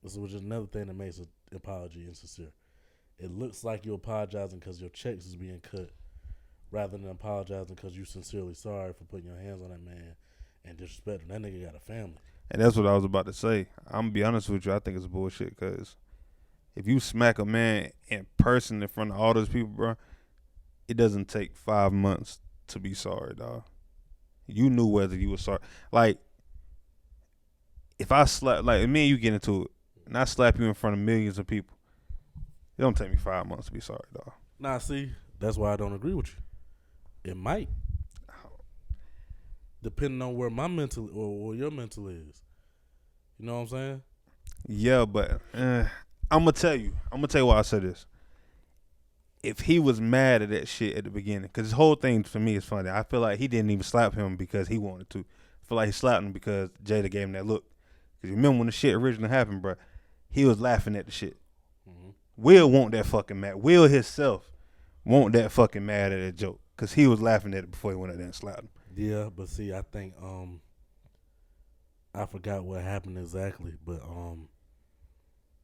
This was just another thing that makes an apology insincere. It looks like you're apologizing because your checks is being cut, rather than apologizing because you're sincerely sorry for putting your hands on that man and disrespecting. That nigga got a family. And that's what I was about to say. I'm going to be honest with you. I think it's bullshit, because if you smack a man in person in front of all those people, bro, it doesn't take 5 months to be sorry, dog. You knew whether you were sorry. Like, if I slap, like, me and you get into it, and I slap you in front of millions of people, it don't take me 5 months to be sorry, dog. Nah, see, that's why I don't agree with you. It might. Depending on where my mental or where your mental is. You know what I'm saying? Yeah, but I'm going to tell you why I said this. If he was mad at that shit at the beginning, because this whole thing for me is funny. I feel like he didn't even slap him because he wanted to. I feel like he slapped him because Jada gave him that look. Cause you remember when the shit originally happened, bro, he was laughing at the shit. Mm-hmm. Will want that fucking mad. Will himself want that fucking mad at that joke because he was laughing at it before he went out there and slapped him. Yeah, but see, I think I forgot what happened exactly, but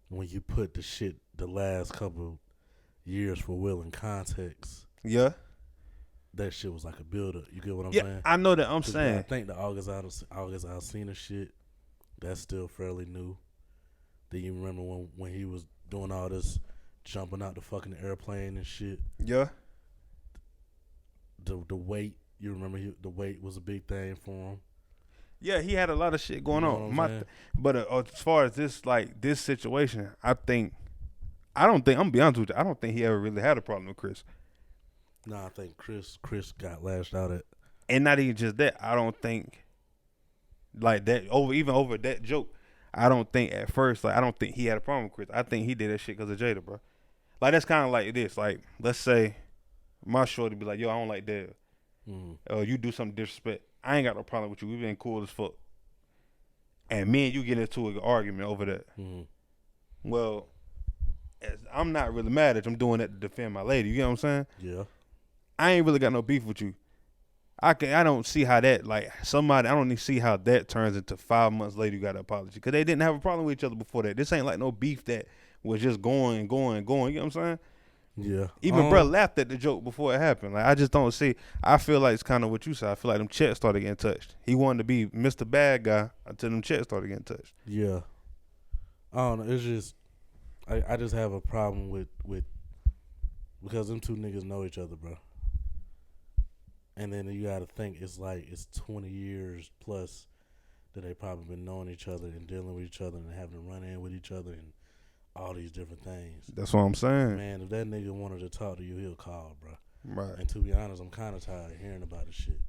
when you put the last couple years for Will in context, yeah, that shit was like a buildup. You get what I'm saying? I know that. I'm saying. I think the August Alsina shit, that's still fairly new. Do you remember when he was doing all this jumping out the fucking airplane and shit? Yeah. The weight, you remember the weight was a big thing for him. Yeah, he had a lot of shit going on. But as far as this situation, I'm gonna be honest with you, I don't think he ever really had a problem with Chris. No, I think Chris got lashed out at. And not even just that, I don't think like that over that joke. I don't think at first, I don't think he had a problem with Chris. I think he did that shit because of Jada, bro. Like, that's kind of like this. Like, let's say my shorty be like, yo, I don't like Dell. You do something disrespect. I ain't got no problem with you. We've been cool as fuck. And me and you get into an argument over that. Well, I'm not really mad at you. I'm doing that to defend my lady. You get what I'm saying? Yeah. I ain't really got no beef with you. I don't see how that, I don't even see how that turns into 5 months later you got an apology. Because they didn't have a problem with each other before that. This ain't like no beef that was just going. You know what I'm saying? Yeah. Even bro laughed at the joke before it happened. Like, I just don't see. I feel like it's kind of what you said. I feel like them checks started getting touched. He wanted to be Mr. Bad Guy until them checks started getting touched. Yeah. I don't know. It's just, I just have a problem with because them two niggas know each other, bro. And then you got to think it's 20 years plus that they probably been knowing each other and dealing with each other and having to run in with each other and all these different things. That's what I'm saying. Man, if that nigga wanted to talk to you, he'll call, bro. Right. And to be honest, I'm kind of tired of hearing about this shit.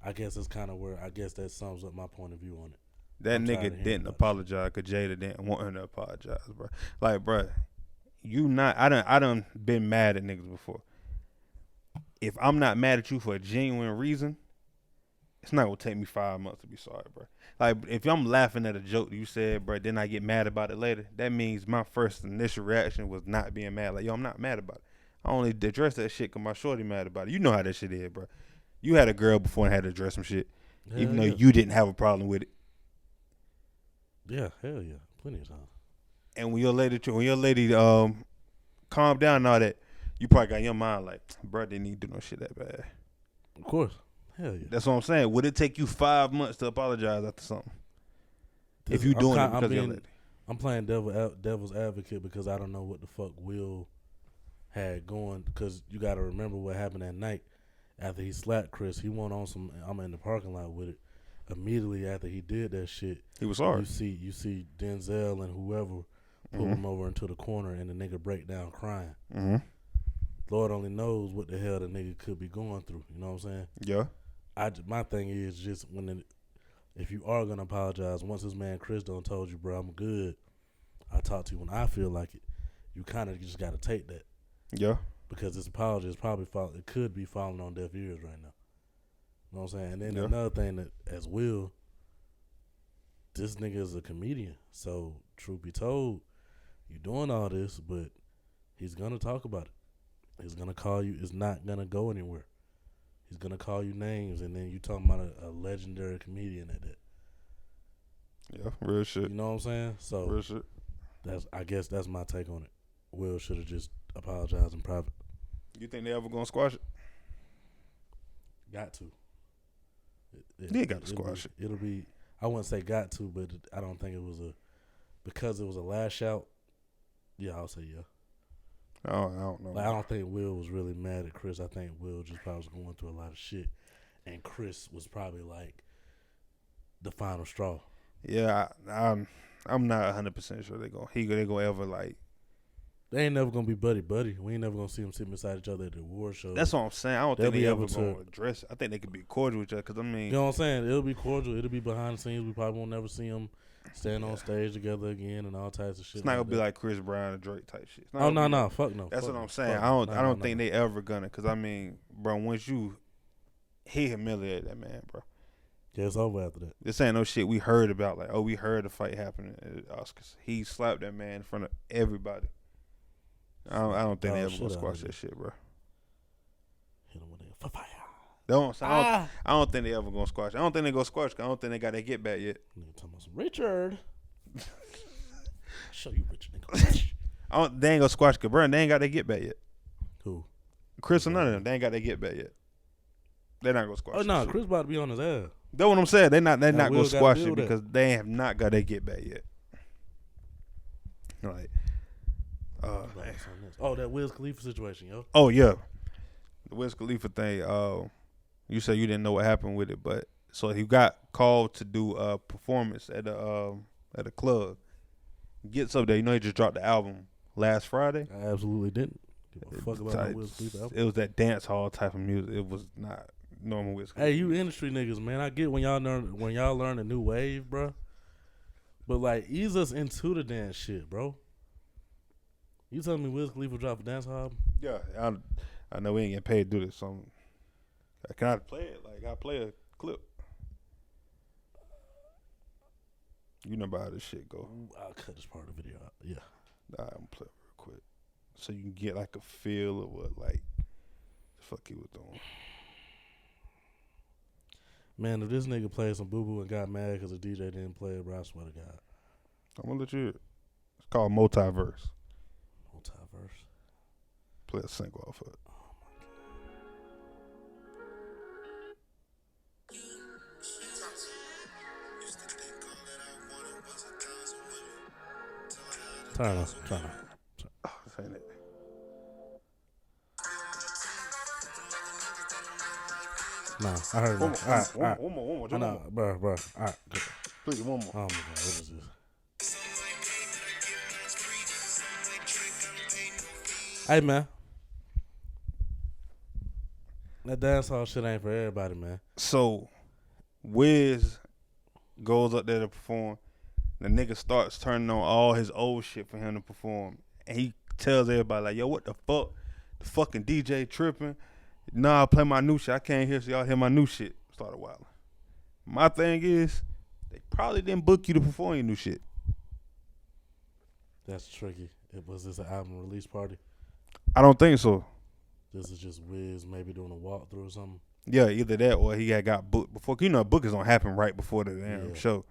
I guess that's kind of where, that sums up my point of view on it. That nigga didn't apologize because Jada didn't want him to apologize, bro. Like, bro, I done been mad at niggas before. If I'm not mad at you for a genuine reason, it's not gonna take me 5 months to be sorry, bro. Like, if I'm laughing at a joke you said, bro, then I get mad about it later, that means my first initial reaction was not being mad. Like, yo, I'm not mad about it. I only addressed that shit because my shorty mad about it. You know how that shit is, bro. You had a girl before and had to address some shit, even though you didn't have a problem with it. Yeah, hell yeah, plenty of time. And when your lady calm down and all that, you probably got in your mind like, bro, they didn't do no shit that bad. Of course. Hell yeah. That's what I'm saying. Would it take you 5 months to apologize after something? If you doing it because of your lady. I'm playing devil's advocate because I don't know what the fuck Will had going, because you got to remember what happened that night after he slapped Chris. He went on some, I'm in the parking lot with it. Immediately after he did that shit, he was sorry. You see Denzel and whoever pull him over into the corner and the nigga break down crying. Mm-hmm. Lord only knows what the hell the nigga could be going through. You know what I'm saying? Yeah. My thing is just if you are gonna apologize, once this man Chris done told you, bro, I'm good, I talk to you when I feel like it. You kind of just gotta take that. Yeah. Because this apology is probably it could be falling on deaf ears right now. You know what I'm saying? And then another thing that, as Will, this nigga is a comedian. So, truth be told, you doing all this, but he's going to talk about it. He's going to call you. It's not going to go anywhere. He's going to call you names, and then you talking about a legendary comedian at that. Yeah, real shit. You know what I'm saying? So, real shit. I guess that's my take on it. Will should have just apologized in private. You think they ever going to squash it? Got to. They got to squash it. It'll be, I wouldn't say got to, but I don't think it was because it was a lash out. Yeah, I'll say yeah. Oh, I don't know. Like, I don't think Will was really mad at Chris. I think Will just probably was going through a lot of shit, and Chris was probably like the final straw. Yeah, I'm not 100% sure they gonna ever like. They ain't never gonna be buddy. We ain't never gonna see them sitting beside each other at the award show. That's what I'm saying. I don't think they ever gonna address it. I think they could be cordial with each other. Cause I mean, you know what I'm saying? It'll be cordial. It'll be behind the scenes. We probably won't never see them stand on stage together again and all types of shit. It's not gonna be like Chris Brown and Drake type shit. Oh no, fuck no. That's what I'm saying. I don't think they ever gonna. Cause I mean, bro, once he humiliated that man, bro. Yeah, it's over after that. This ain't no shit we heard about. Like, oh, we heard the fight happening at Oscars. He slapped that man in front of everybody. I don't think they ever gonna squash that shit, bro. Hit him with a fire. I don't think they ever gonna squash. I don't think they gonna squash. I don't think they got that get back yet. Nigga talking about some Richard. Show you Richard. Nigga. They ain't gonna squash Cabrera. They ain't got that get back yet. Who? Chris or none of them. They ain't got that get back yet. They're not gonna squash. Oh no, Chris about to be on his ass. That's what I'm saying. They're not gonna squash it that. because they have not got that get back yet. Like, that Wiz Khalifa situation, yo. Oh yeah, the Wiz Khalifa thing. You said you didn't know what happened with it, but so he got called to do a performance at a club. Gets up there, you know, he just dropped the album last Friday. I absolutely didn't give a fuck about the Wiz Khalifa album. It was that dance hall type of music. It was not normal Wiz Khalifa. Hey, you industry niggas, man. I get when y'all learn a new wave, bro. But like, ease us into the dance shit, bro. You telling me Wiz Khalifa dropped a dance album? Yeah, I know we ain't getting paid to do this. So can I play it? Like, I play a clip. You know how this shit go. I'll cut this part of the video out. Yeah. Nah, I'm gonna play it real quick, so you can get like a feel of what like the fuck he was doing. Man, if this nigga played some boo boo and got mad because the DJ didn't play it, bro, I swear to God. I'm gonna let you hear it. It's called Multiverse. Multiverse. Play a single off of it. Turn on. Oh, this ain't it. Nah, I heard it. One more. I know, bro. All right, good. Please, one more. Oh my God, what is this? Hey, man. That dancehall shit ain't for everybody, man. So, Wiz goes up there to perform. The nigga starts turning on all his old shit for him to perform. And he tells everybody, like, yo, what the fuck? The fucking DJ tripping. Nah, I play my new shit. I can't hear, so y'all hear my new shit. Started wilding. My thing is, they probably didn't book you to perform your new shit. That's tricky. Was this an album release party? I don't think so. This is just Wiz maybe doing a walkthrough or something? Yeah, either that or he had got booked before. You know, bookings don't happen right before the damn show.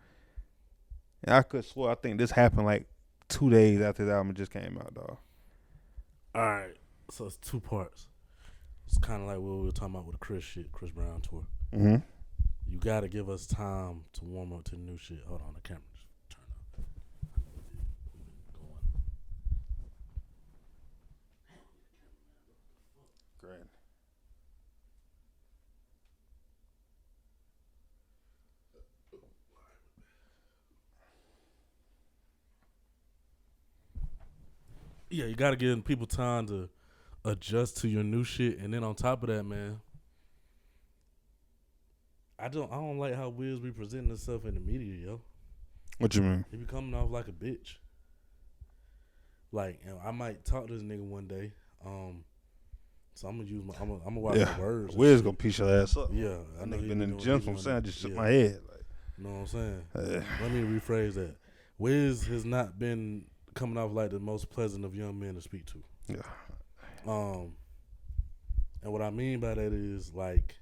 And I could swear, I think this happened like 2 days after the album just came out, dog. All right, so it's 2 parts. It's kind of like what we were talking about with the Chris Brown tour. Mm-hmm. You got to give us time to warm up to the new shit. Hold on, the camera just turn up. Great. Yeah, you got to give people time to adjust to your new shit, and then on top of that, man, I don't like how Wiz be presenting himself in the media, yo. What you mean? He be coming off like a bitch. Like, you know, I might talk to this nigga one day. So I'm gonna watch my words. Wiz gonna piece your ass up. Yeah, I know he been in the gym from saying I just shook my head. Like, you know what I'm saying? Let me rephrase that. Wiz has not been coming off like the most pleasant of young men to speak to. Yeah. And what I mean by that is like,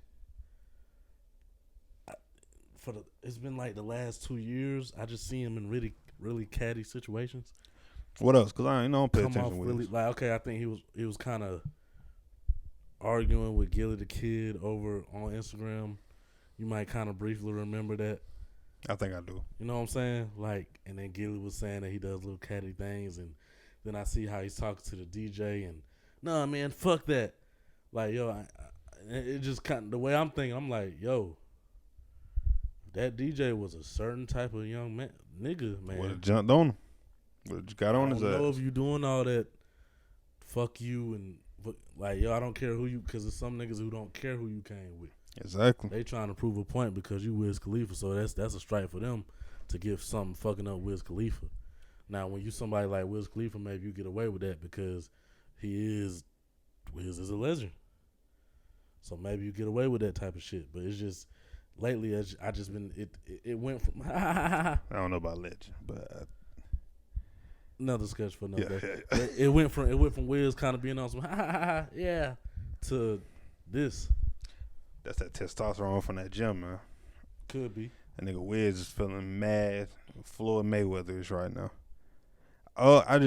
it's been like the last 2 years. I just see him in really, really catty situations. What else? Cause I ain't don't pay attention. Come off really like, okay, I think he was kind of arguing with Gilly the Kid over on Instagram. You might kind of briefly remember that. I think I do. You know what I'm saying? Like, and then Gilly was saying that he does little catty things, and then I see how he's talking to the DJ, and nah, man, fuck that. Like, yo, it just kind of the way I'm thinking. I'm like, yo, that DJ was a certain type of young man, nigga, man. Would have jumped on him. Would have got on his ass. I don't know if you doing all that. Fuck you and like, yo, I don't care who you, because there's some niggas who don't care who you came with. Exactly. They trying to prove a point because you Wiz Khalifa, so that's a strike for them to give something fucking up Wiz Khalifa. Now, when you somebody like Wiz Khalifa, maybe you get away with that because Wiz is a legend. So maybe you get away with that type of shit. But it's just lately I just been it went from I don't know about legend, but another discussion for another yeah. day. But it went from Wiz kind of being on some yeah to this. That's that testosterone from that gym, man. Could be. That nigga Wiz is feeling mad. Floyd Mayweather is right now. Oh, I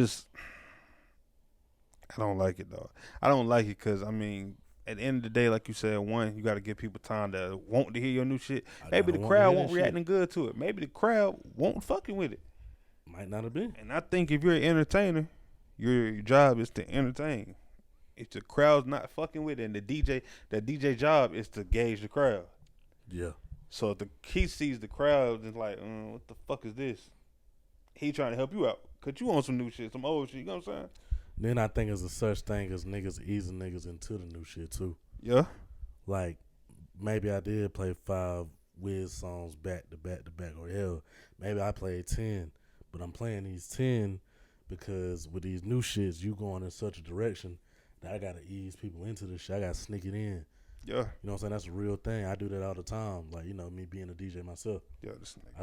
don't like it, though. I don't like it because, I mean, at the end of the day, like you said, one, you got to give people time to want to hear your new shit. Maybe the crowd won't reacting good to it. Maybe the crowd won't fucking with it. Might not have been. And I think if you're an entertainer, your job is to entertain. If the crowd's not fucking with it, and the DJ job is to gauge the crowd. Yeah. So if he sees the crowd and like, what the fuck is this? He trying to help you out. Cause you on some new shit, some old shit, you know what I'm saying? Then I think there's a such thing as niggas easing niggas into the new shit too. Yeah. Like, maybe I did play 5 Wiz songs back to back to back, or hell, maybe I played 10, but I'm playing these 10 because with these new shits, you going in such a direction that I gotta ease people into this shit. I gotta sneak it in. Yeah. You know what I'm saying? That's a real thing. I do that all the time. Like, you know, me being a DJ myself. Yeah, this nigga.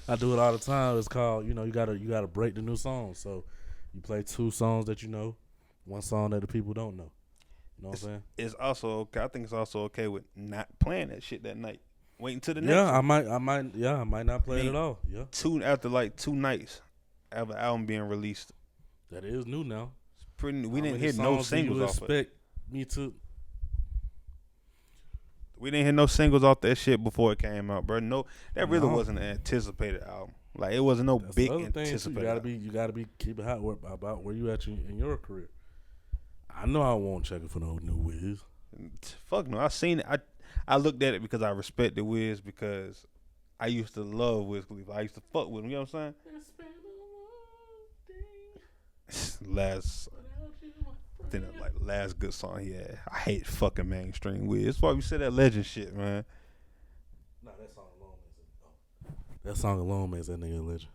I do it all the time. It's called, you know, you gotta break the new song. So you play 2 songs that you know, 1 song that the people don't know. You know what I'm saying? It's also okay. I think it's also okay with not playing that shit that night. Waiting till the next. Yeah, I might not play it at all. Yeah. After like 2 nights of an album being released. That is new now. We didn't hear no singles off of it. Me too. We didn't hear no singles off that shit before it came out, bro. No, that really wasn't an anticipated album. Like, it wasn't no big anticipated. You gotta be keep it hot about where you at in your career. I know I won't check it for no new Wiz. Fuck no, I seen it. I looked at it because I respected Wiz because I used to love Wiz Khalifa. I used to fuck with him. You know what I'm saying? Last good song he had. I hate fucking mainstream Wiz. That's why we said that legend shit, man. Nah, that song alone makes that nigga a legend.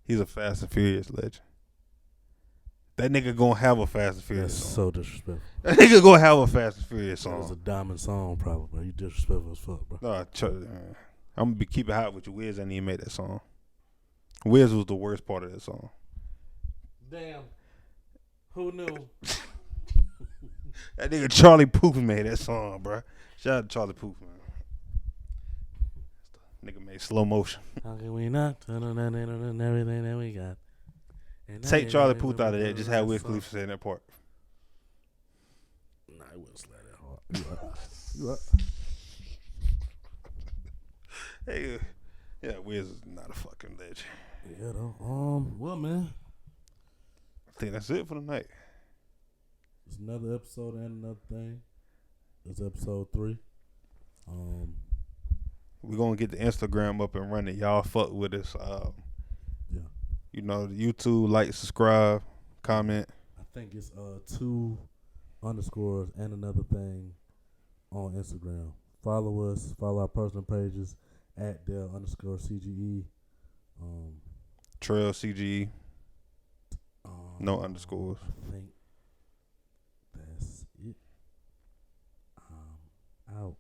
He's a Fast and Furious legend. That nigga gonna have a Fast and Furious That's song. so disrespectful. That nigga gonna have a Fast and Furious song. That was a diamond song, probably, bro. You disrespectful as fuck, bro. No, I'm gonna be keeping hot with you. Wiz didn't even make that song. Wiz was the worst part of that song. Damn. Who knew? That nigga Charlie Puth made that song, bro. Shout out to Charlie Puth, man. Nigga made Slow Motion. How can we not turn on everything that we got? Take Charlie Puth out of that. Just have Wiz Khalifa say that part. Nah, it wouldn't slap that hard. You up? Hey, yeah, Wiz is not a fucking legend. Yeah, though. Well, man. I think that's it for the night. It's another episode and another thing. It's episode 3. We're gonna get the Instagram up and running. Y'all fuck with us. Yeah. You know, YouTube, like, subscribe, comment. I think it's 2 underscores and another thing on Instagram. Follow us. Follow our personal pages at Dell _CGE. Trail CGE. No underscores. I think that's it. Out.